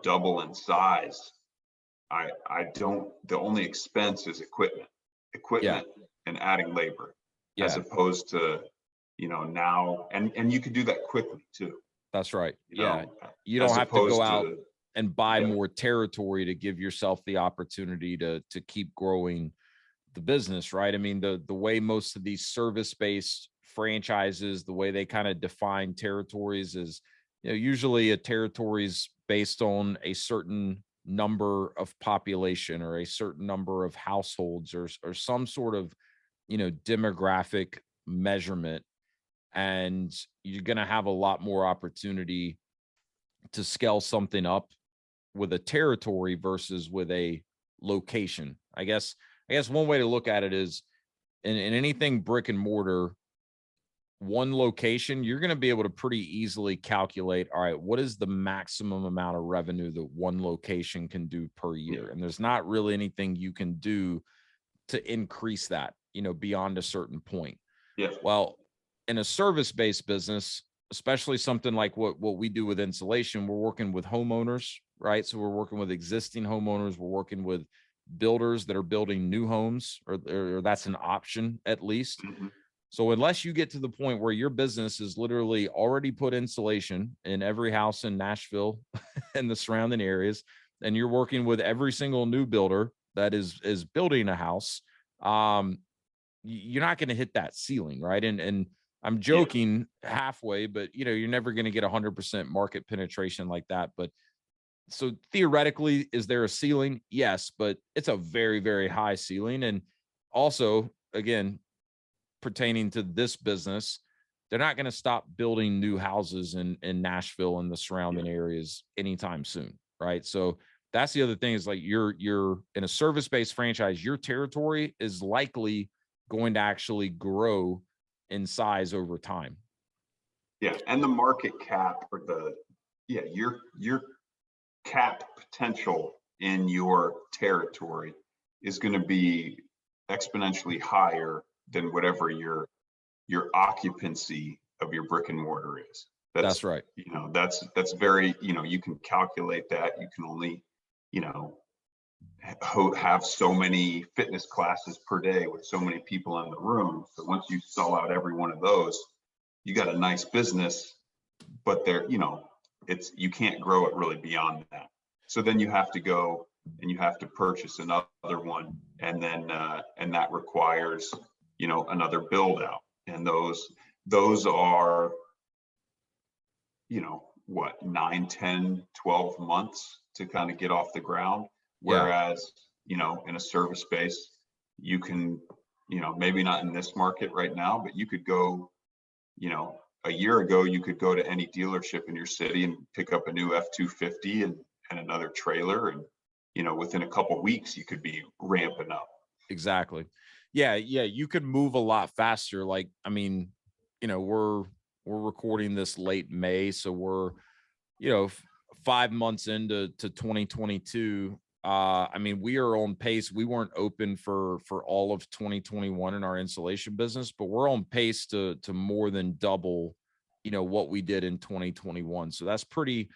double in size, I don't, the only expense is Yeah. equipment and adding labor, as Yeah. opposed to, now, and you could do that quickly too, That's right. you Yeah. know, You don't as have to go opposed out to, and buy yeah, more territory to give yourself the opportunity to keep growing the business, right? I mean, the way most of these service-based franchises, the way they kind of define territories is, usually a territory is based on a certain number of population or a certain number of households or some sort of, demographic measurement. And you're going to have a lot more opportunity to scale something up with a territory versus with a location. I guess one way to look at it is in anything brick and mortar, one location, you're going to be able to pretty easily calculate, all right, what is the maximum amount of revenue that one location can do per yeah, year? And there's not really anything you can do to increase that, beyond a certain point. yeah, Well, in a service-based business, especially something like what we do with insulation, we're working with homeowners, right? So we're working with existing homeowners, we're working with builders that are building new homes, or that's an option at least. mhm, So unless you get to the point where your business is literally already put insulation in every house in Nashville and the surrounding areas, and you're working with every single new builder that is building a house, um, you're not going to hit that ceiling, right? And I'm yeah, joking halfway, but you're never going to get 100% market penetration like that. But so theoretically, is there a ceiling? Yes, but it's a very, very high ceiling. And also, again, pertaining to this business, they're not going to stop building new houses in Nashville and the yeah, surrounding areas anytime soon, right? So that's the other thing is like you're in a service-based franchise, your territory is likely going to actually grow in size over time. yeah. And the market cap, or yeah, your cap potential in your territory is going to be exponentially higher than whatever your occupancy of your brick and mortar is. That's That's, right. that's very, you can calculate that. You can only, you know, have so many fitness classes per day with so many people in the room. So once you sell out every one of those, you got a nice business, but it's, you can't grow it really beyond that. So then you have to go and you have to purchase another one, and then and that requires, another build out. And those are, what, 9, 10, 12 months to kind of get off the ground. Yeah, Whereas, in a service space, you can, maybe not in this market right now, but you could go, a year ago, you could go to any dealership in your city and pick up a new F-250 and another trailer. And, within a couple of weeks, you could be ramping up. exactly. Yeah, yeah, you could move a lot faster. Like, I mean, we're recording this late May, so we're, 5 months into 2022. I mean, we are on pace. We weren't open for all of 2021 in our insulation business, but we're on pace to more than double, what we did in 2021. So that's pretty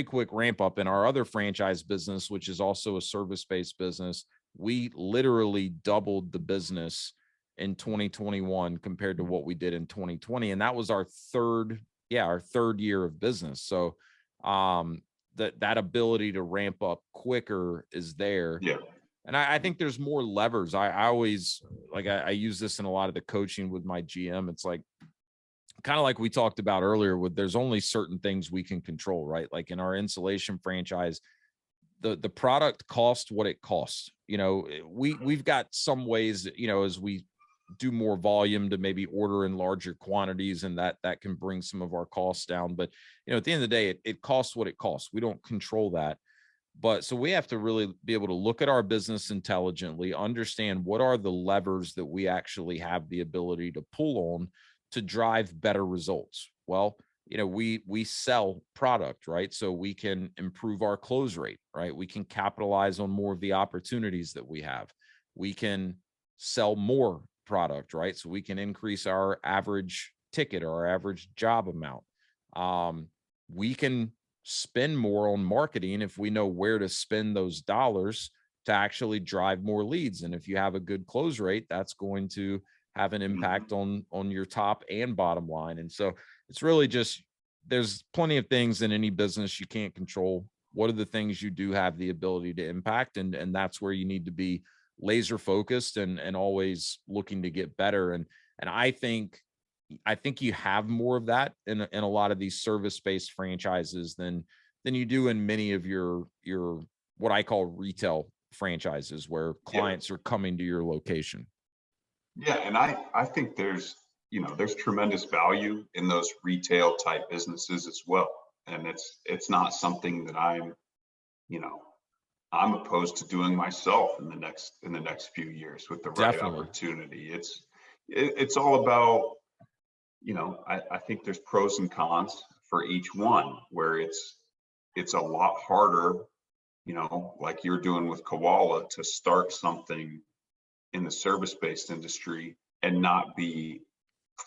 quick ramp up. In our other franchise business, which is also a service-based business, we literally doubled the business in 2021 compared to what we did in 2020. And that was our third year of business. So that ability to ramp up quicker is there. Yeah. And I think there's more levers. I always like I use this in a lot of the coaching with my GM. It's like kind of like we talked about earlier with there's only certain things we can control, right? Like in our insulation franchise, the product cost what it costs. We've got some ways, as we do more volume to maybe order in larger quantities, and that can bring some of our costs down. But at the end of the day, it costs what it costs. We don't control that. But so we have to really be able to look at our business intelligently, understand what are the levers that we actually have the ability to pull on to drive better results. Well, we sell product, right? So we can improve our close rate, right? We can capitalize on more of the opportunities that we have. We can sell more product, right? So we can increase our average ticket or our average job amount. We can spend more on marketing if we know where to spend those dollars to actually drive more leads. And if you have a good close rate, that's going to have an Mhm. impact on your top and bottom line. And so it's really just, there's plenty of things in any business you can't control. What are the things you do have the ability to impact? And that's where you need to be laser focused and always looking to get better. And I think you have more of that in a lot of these service-based franchises than you do in many of your what I call retail franchises where Yeah. clients are coming to your location. Yeah. And I think there's tremendous value in those retail type businesses as well. And it's not something that you know, I'm opposed to doing myself in the next few years with the right Definitely. opportunity. It's all about, I think there's pros and cons for each one where it's a lot harder, like you're doing with Koala to start something in the service-based industry and not be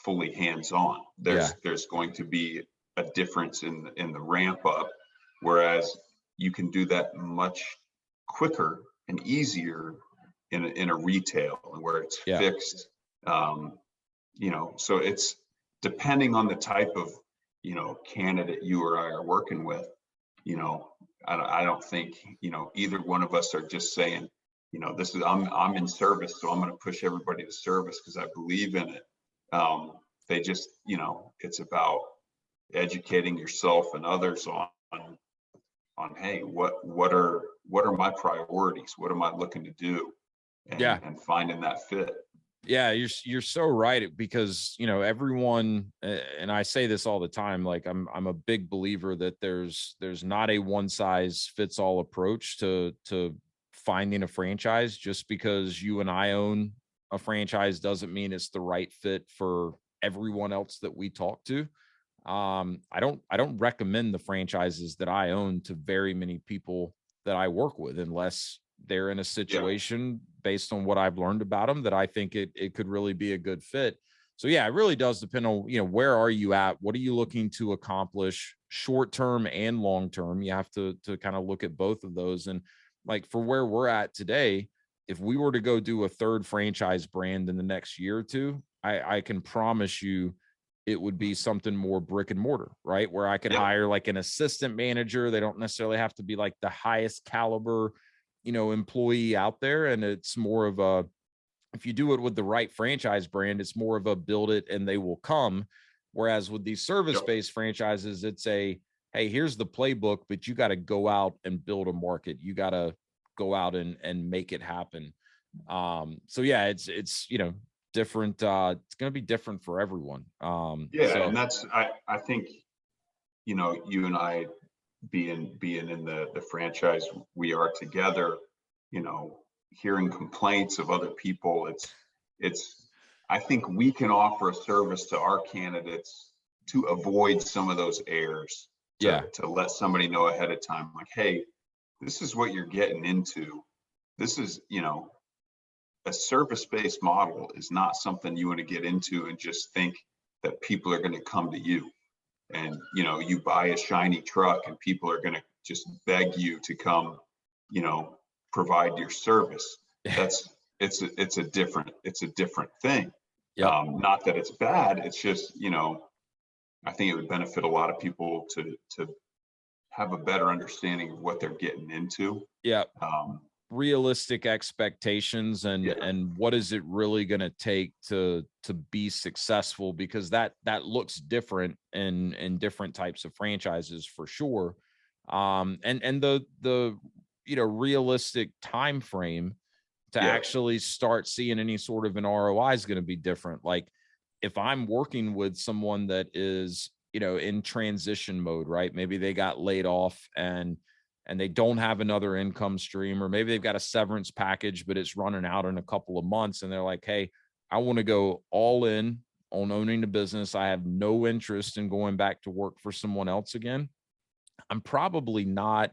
fully hands-on. Yeah. There's going to be a difference in the ramp up, whereas you can do that much quicker and easier in a retail where it's Yeah. fixed. So it's depending on the type of candidate you or I are working with. You know, I don't think either one of us are just saying, this is I'm in service, so I'm going to push everybody to service because I believe in it. They just, it's about educating yourself and others on hey, what are my priorities? What am I looking to do? Yeah. And finding that fit. Yeah, you're so right because everyone and I say this all the time, like I'm a big believer that there's not a one size fits all approach to finding a franchise. Just because you and I own a franchise doesn't mean it's the right fit for everyone else that we talk to. I don't recommend the franchises that I own to very many people that I work with unless they're in a Yeah. situation based on what I've learned about them that I think it could really be a good fit. So yeah, it really does depend on, where are you at? What are you looking to accomplish short term and long term? You have to kind of look at both of those. And like for where we're at today, if we were to go do a third franchise brand in the next year or two, I can promise you it would be something more brick and mortar, right? Where I could Yep. hire like an assistant manager. They don't necessarily have to be like the highest caliber, employee out there. And it's more of a, if you do it with the right franchise brand, it's more of a build it and they will come. Whereas with these service Yep. based franchises, it's a, hey, here's the playbook, but you got to go out and build a market. You got to go out and make it happen. So yeah, it's different. It's going to be different for everyone. Yeah. So And I think, you and I being in the franchise we are together, you know, hearing complaints of other people, it's I think we can offer a service to our candidates to avoid some of those errors, yeah, to let somebody know ahead of time, like, hey, this is what you're getting into. This is, a service-based model is not something you want to get into and just think that people are going to come to you and you buy a shiny truck and people are going to just beg you to come you know provide your service. That's it's a different thing. yep, Not that it's bad, it's just I think it would benefit a lot of people to have a better understanding of what they're getting into. yep. um, Realistic expectations and yeah. and what is it really going to take to be successful, because that looks different in different types of franchises for sure. And the realistic time frame to Yeah. actually start seeing any sort of an ROI is going to be different. Like if I'm working with someone that is, in transition mode, right? Maybe they got laid off and they don't have another income stream, or maybe they've got a severance package, but it's running out in a couple of months. And they're like, hey, I want to go all in on owning the business. I have no interest in going back to work for someone else again. I'm probably not,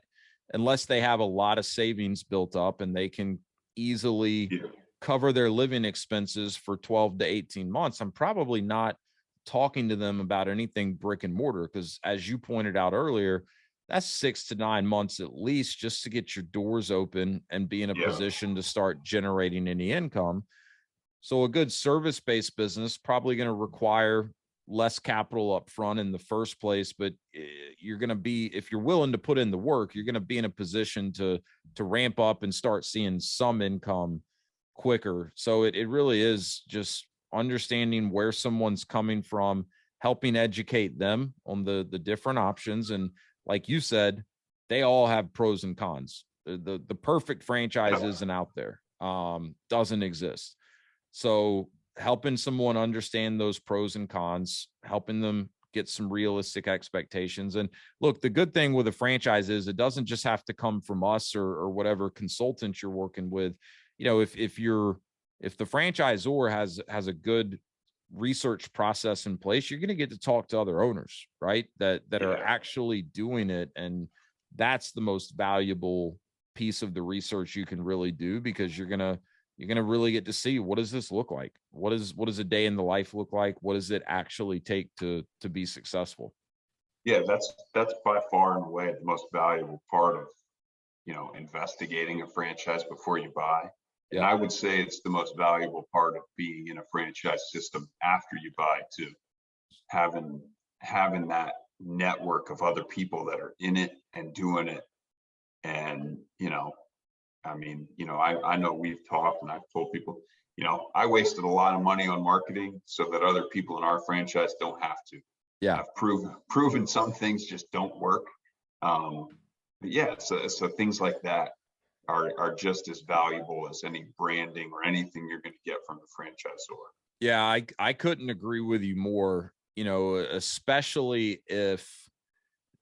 unless they have a lot of savings built up and they can easily Yeah. cover their living expenses for 12 to 18 months. I'm probably not talking to them about anything brick and mortar because, as you pointed out earlier, that's 6 to 9 months at least just to get your doors open and be in a Yeah. position to start generating any income. So a good service-based business probably going to require less capital up front in the first place, but you're going to be, if you're willing to put in the work, you're going to be in a position to ramp up and start seeing some income quicker. So it really is just understanding where someone's coming from, helping educate them on the different options. And like you said, they all have pros and cons. The perfect franchise Yep. isn't out there. Doesn't exist. So helping someone understand those pros and cons, helping them get some realistic expectations. And look, the good thing with a franchise is it doesn't just have to come from us or whatever consultant you're working with. You know, if the franchisor has a good research process in place, you're going to get to talk to other owners, right? That are Yeah. actually doing it. And that's the most valuable piece of the research you can really do, because you're gonna really get to see, what does this look like? What does a day in the life look like? What does it actually take to be successful? Yeah, that's by far and away the most valuable part of, investigating a franchise before you buy. And Yeah. I would say it's the most valuable part of being in a franchise system after you buy too. Having having that network of other people that are in it and doing it. And, I mean, I know we've talked and I've told people, I wasted a lot of money on marketing so that other people in our franchise don't have to. Yeah. I've proven some things just don't work. But yeah, so things like that are just as valuable as any branding or anything you're going to get from the franchisor. Yeah, I couldn't agree with you more, especially if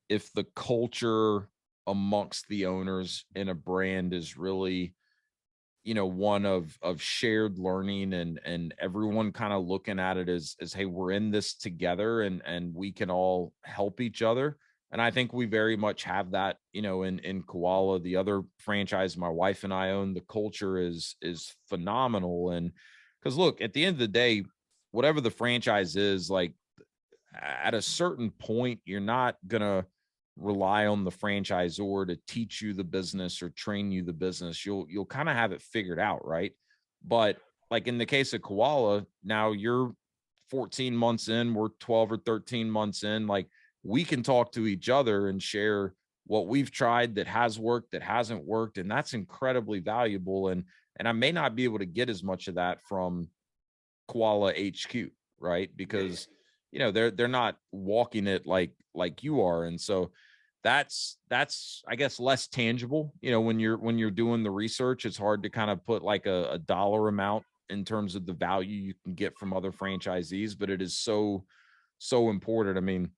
the culture amongst the owners in a brand is really, one of shared learning, and everyone kind of looking at it as, hey, we're in this together, and we can all help each other. And I think we very much have that, in Koala, the other franchise my wife and I own. The culture is phenomenal. And because look, at the end of the day, whatever the franchise is, like, at a certain point, you're not gonna rely on the franchisor to teach you the business or train you the business. You'll kind of have it figured out, right? But like in the case of Koala, now you're 14 months in, we're 12 or 13 months in. Like, we can talk to each other and share what we've tried that has worked, that hasn't worked, and that's incredibly valuable. And I may not be able to get as much of that from Koala HQ, right? Yeah, Because they're not walking it like you are. And so that's I guess less tangible. When you're doing the research, it's hard to kind of put like a dollar amount in terms of the value you can get from other franchisees, but it is so important. I mean,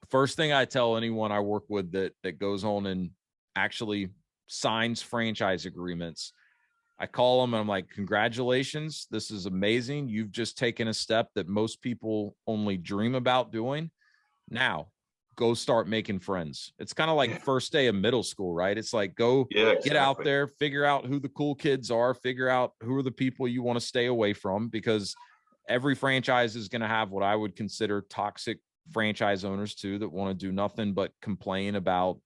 first thing I tell anyone I work with that goes on and actually signs franchise agreements, I call them and I'm like, congratulations. This is amazing. You've just taken a step that most people only dream about doing. Now go start making friends. It's kind of like yeah, first day of middle school, right? It's like, go yeah, get out exactly. there, figure out who the cool kids are, figure out who are the people you want to stay away from, because every franchise is going to have what I would consider toxic franchise owners too, that want to do nothing but complain about,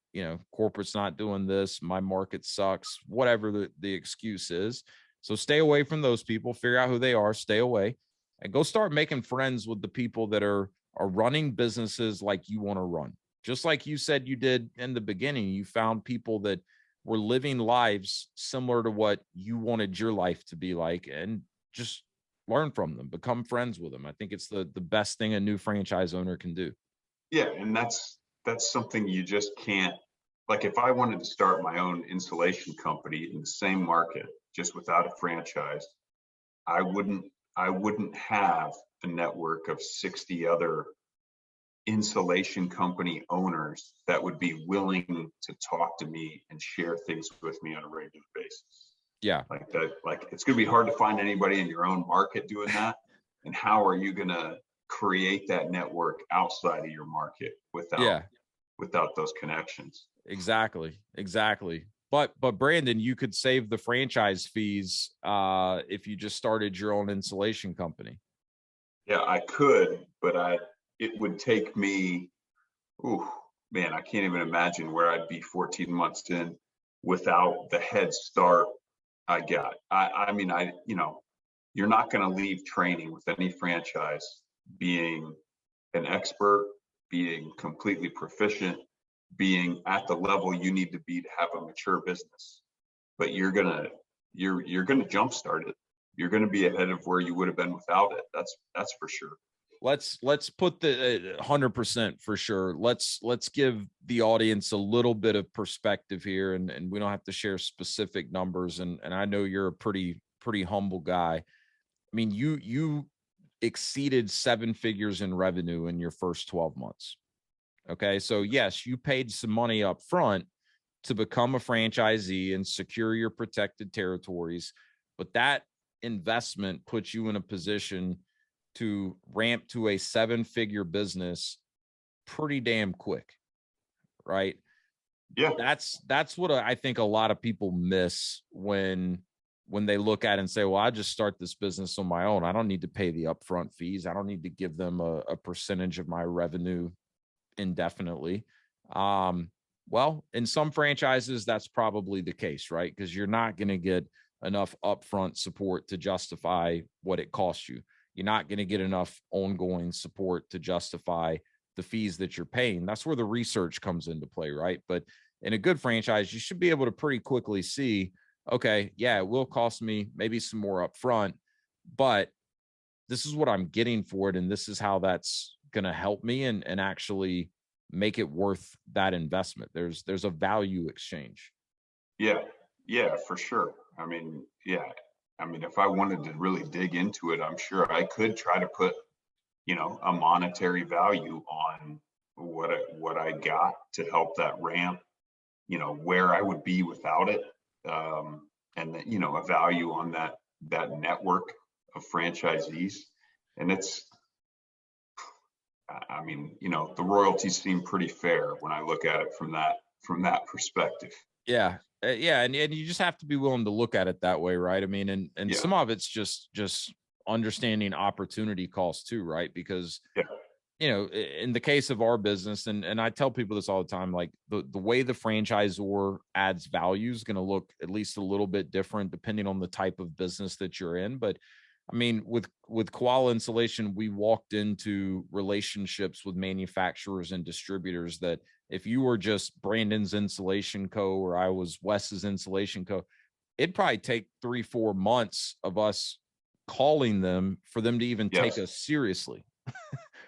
corporate's not doing this, my market sucks, whatever the excuse is. So stay away from those people, figure out who they are, stay away, and go start making friends with the people that are running businesses like you want to run. Just like you said you did in the beginning, you found people that were living lives similar to what you wanted your life to be like, and just learn from them, become friends with them. I think it's the best thing a new franchise owner can do. Yeah, and that's something you just can't. Like, if I wanted to start my own insulation company in the same market, just without a franchise, I wouldn't I wouldn't have a network of 60 other insulation company owners that would be willing to talk to me and share things with me on a regular basis. Yeah. Like that, like, it's going to be hard to find anybody in your own market doing that. And how are you going to create that network outside of your market Yeah, without those connections? exactly. But Brandon, you could save the franchise fees if you just started your own insulation company. Yeah, I could, but it would take me, ooh, man, I can't even imagine where I'd be 14 months in without the head start I got. I mean, you're not going to leave training with any franchise being an expert, being completely proficient, being at the level you need to be to have a mature business. But you're gonna jumpstart it. You're gonna be ahead of where you would have been without it. That's for sure. Let's put the 100% for sure. Let's give the audience a little bit of perspective here, and we don't have to share specific numbers. And I know you're a pretty humble guy. I mean, you exceeded 7 figures in revenue in your first 12 months. Okay, so yes, you paid some money up front to become a franchisee and secure your protected territories, but that investment puts you in a position to ramp to a 7-figure business pretty damn quick, right? Yeah. That's what I think a lot of people miss when they look at it and say, well, I just start this business on my own. I don't need to pay the upfront fees. I don't need to give them a percentage of my revenue indefinitely. Well, in some franchises, that's probably the case, right? Because you're not going to get enough upfront support to justify what it costs you. You're not going to get enough ongoing support to justify the fees that you're paying. That's where the research comes into play, right? But in a good franchise, you should be able to pretty quickly see, okay, yeah, it will cost me maybe some more upfront, but this is what I'm getting for it. And this is how that's going to help me and actually make it worth that investment. There's a value exchange. Yeah. Yeah, for sure. I mean, yeah. I mean, if I wanted to really dig into it, I'm sure I could try to put, a monetary value on what I got to help that ramp, where I would be without it. And then, a value on that network of franchisees. And I mean, the royalties seem pretty fair when I look at it from that perspective. Yeah. Yeah. And you just have to be willing to look at it that way. Right. I mean, and Yeah. some of it's just understanding opportunity costs too. Right. Because, Yeah. in the case of our business, and I tell people this all the time, like the way the franchisor adds value is going to look at least a little bit different depending on the type of business that you're in. But I mean, with Koala Insulation, we walked into relationships with manufacturers and distributors that if you were just Brandon's Insulation Co. or I was Wes's Insulation Co., it'd probably take 3-4 months of us calling them for them to even take Yes. us seriously.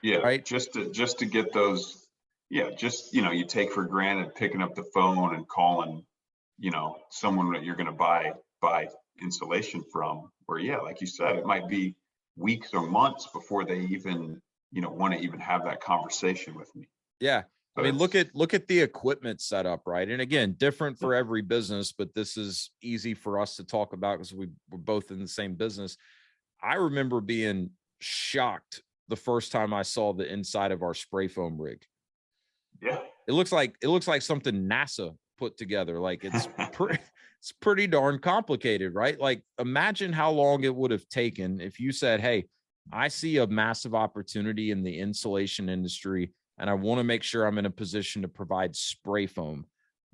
Yeah. Right. Just to get those. Yeah. Just, you take for granted picking up the phone and calling, someone that you're going to buy insulation from, where, yeah, like you said, it might be weeks or months before they even, want to even have that conversation with me. Yeah. I So mean, look it's, at the equipment setup, right? And again, different for every business, but this is easy for us to talk about because we're both in the same business. I remember being shocked the first time I saw the inside of our spray foam rig. yeah. It looks like something NASA put together. Like it's pretty darn complicated, right? Like imagine how long it would have taken if you said, "Hey, I see a massive opportunity in the insulation industry and I want to make sure I'm in a position to provide spray foam."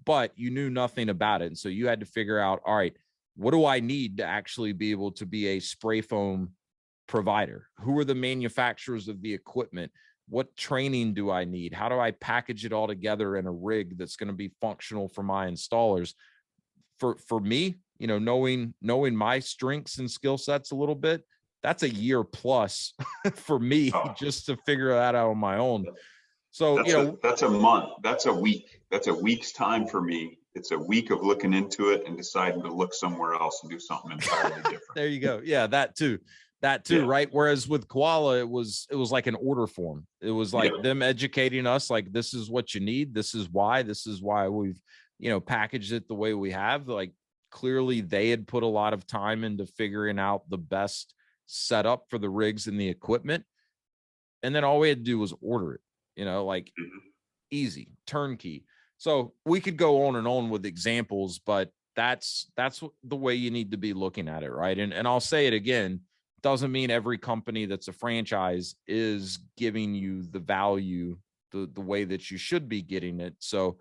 But you knew nothing about it. And so you had to figure out, all right, what do I need to actually be able to be a spray foam provider? Who are the manufacturers of the equipment? What training do I need? How do I package it all together in a rig that's going to be functional for my installers? For me, knowing my strengths and skill sets a little bit, that's a year plus for me Oh, just to figure that out on my own. So, that's a month. That's a week. That's a week's time for me. It's a week of looking into it and deciding to look somewhere else and do something entirely different. there you go. Yeah, that too. That too, Yeah. right? Whereas with Koala, it was like an order form. It was Yeah. like them educating us, like this is what you need, this is why we've packaged it the way we have. Like clearly they had put a lot of time into figuring out the best setup for the rigs and the equipment. And then all we had to do was order it, like Mhm. easy, turnkey. So we could go on and on with examples, but that's the way you need to be looking at it, right? And I'll say it again, doesn't mean every company that's a franchise is giving you the value the way that you should be getting it. So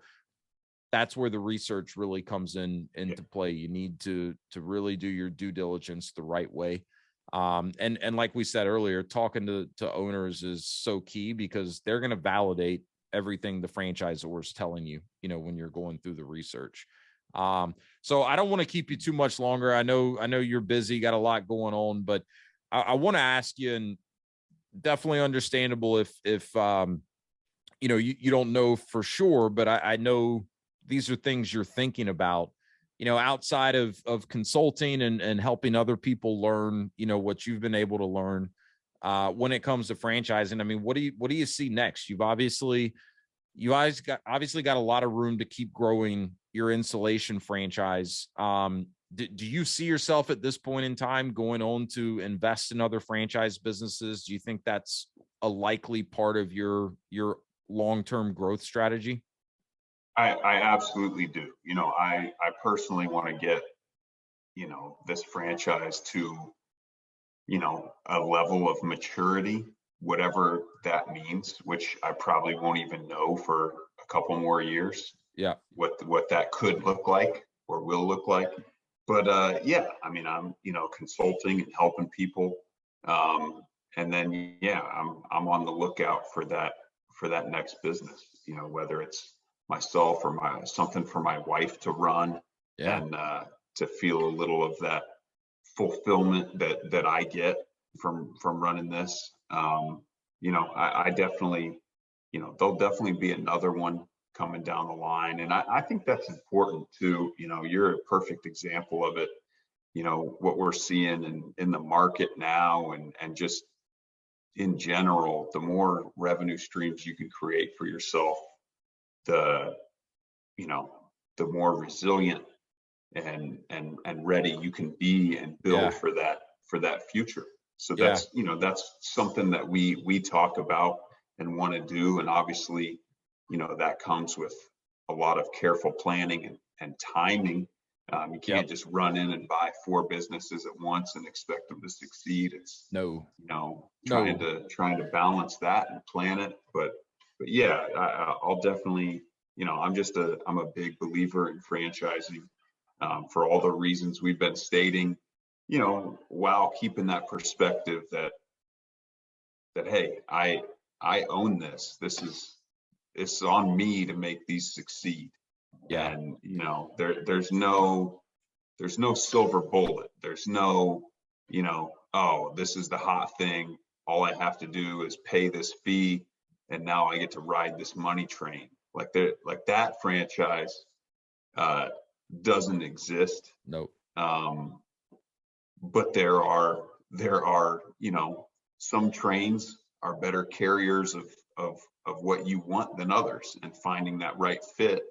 that's where the research really comes into play. You need to really do your due diligence the right way. And like we said earlier, talking to owners is so key, because they're going to validate everything the franchisor is telling you, when you're going through the research. So I don't want to keep you too much longer. I know you're busy, got a lot going on, but I want to ask you, and definitely understandable if you don't know for sure, but I know these are things you're thinking about, outside of consulting and helping other people learn, what you've been able to learn when it comes to franchising. I mean, what do you see next? You guys obviously got a lot of room to keep growing your insulation franchise. Do you see yourself at this point in time going on to invest in other franchise businesses? Do you think that's a likely part of your long-term growth strategy? I absolutely do. I personally want to get, this franchise to, a level of maturity, whatever that means, which I probably won't even know for a couple more years. Yeah. What that could look like or will look like. But yeah, I mean, I'm, consulting and helping people. And then, yeah, I'm on the lookout for that next business, whether it's myself or something for my wife to run. Yeah. And to feel a little of that fulfillment that I get from running this. I definitely, there'll definitely be another one coming down the line. And I think that's important too. You're a perfect example of it. What we're seeing in the market now, and just in general, the more revenue streams you can create for yourself, the you know the more resilient and ready you can be and build for that future. So that's something that we talk about and want to do. And obviously, that comes with a lot of careful planning and timing. You can't just run in and buy 4 businesses at once and expect them to succeed. It's trying to balance that and plan it. But yeah, I'll definitely, I'm a big believer in franchising, for all the reasons we've been stating, while keeping that perspective that hey, I own this. It's on me to make these succeed. Yeah. And there's no silver bullet. There's no, oh, this is the hot thing. All I have to do is pay this fee, and now I get to ride this money train. Like that franchise doesn't exist. Nope. But there are some trains are better carriers of what you want than others, and finding that right fit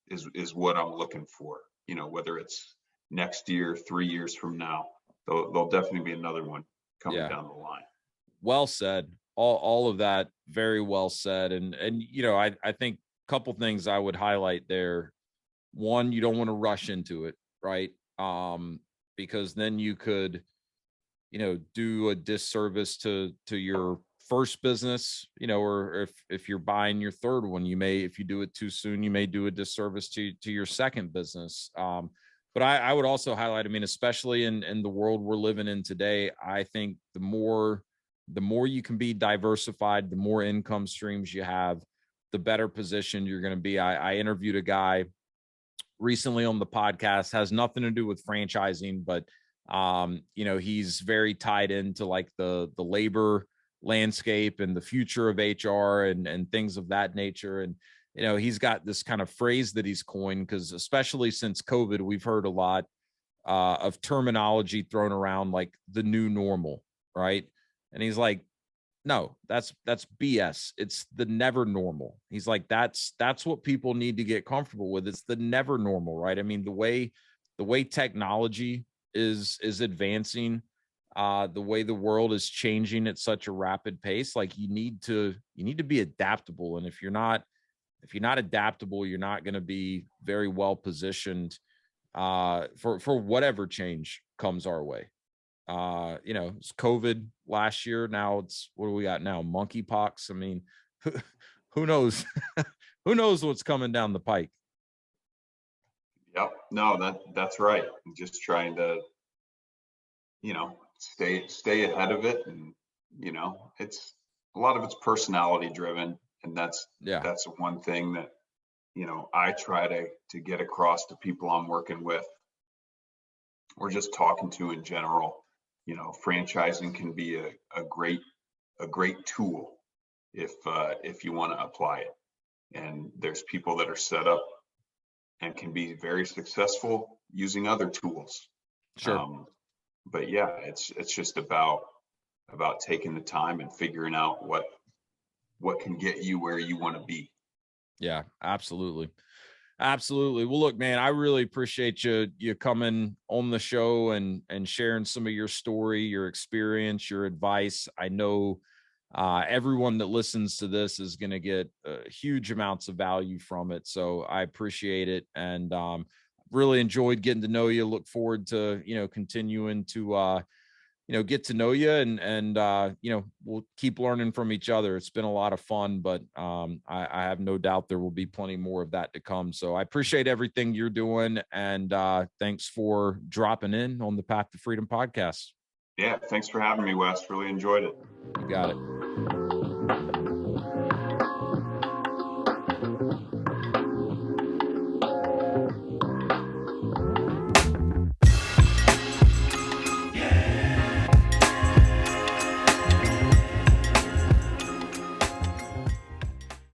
is what I'm looking for. Whether it's next year, 3 years from now, there'll definitely be another one coming down the line. Well said. All of that, very well said. And I think a couple things I would highlight there. One, you don't want to rush into it, right? Because then you could, do a disservice to your first business, or if you're buying your third one, if you do it too soon, you may do a disservice to your second business. But I would also highlight, I mean, especially in the world we're living in today, I think the more you can be diversified, the more income streams you have, the better positioned you're going to be. I interviewed a guy recently on the podcast, has nothing to do with franchising, but he's very tied into like the labor landscape and the future of HR and things of that nature. And he's got this kind of phrase that he's coined, because especially since COVID, we've heard a lot of terminology thrown around, like the new normal, right? And he's like, no, that's BS. It's the never normal. He's like, that's what people need to get comfortable with. It's the never normal, right? I mean, the way technology is advancing, the way the world is changing at such a rapid pace, like you need to be adaptable. And if you're not adaptable, you're not going to be very well positioned for whatever change comes our way. It's COVID last year. Now what do we got now? Monkeypox. I mean, who knows? Who knows what's coming down the pike? Yep. No, that's right. I'm just trying to, stay ahead of it. And, it's a lot of it's personality driven. And Yeah, that's one thing that, I try to get across to people I'm working with or just talking to in general. Franchising can be a great tool if you want to apply it. And there's people that are set up and can be very successful using other tools. sure. But yeah, it's just about taking the time and figuring out what can get you where you want to be. Yeah, absolutely. Absolutely. Well, look, man, I really appreciate you coming on the show and sharing some of your story, your experience, your advice. I know everyone that listens to this is going to get huge amounts of value from it. So I appreciate it, and really enjoyed getting to know you. Look forward to continuing to get to know you, and we'll keep learning from each other. It's been a lot of fun, but I have no doubt there will be plenty more of that to come. So I appreciate everything you're doing, and thanks for dropping in on the Path to Freedom podcast. Yeah, thanks for having me, Wes. Really enjoyed it. You got it.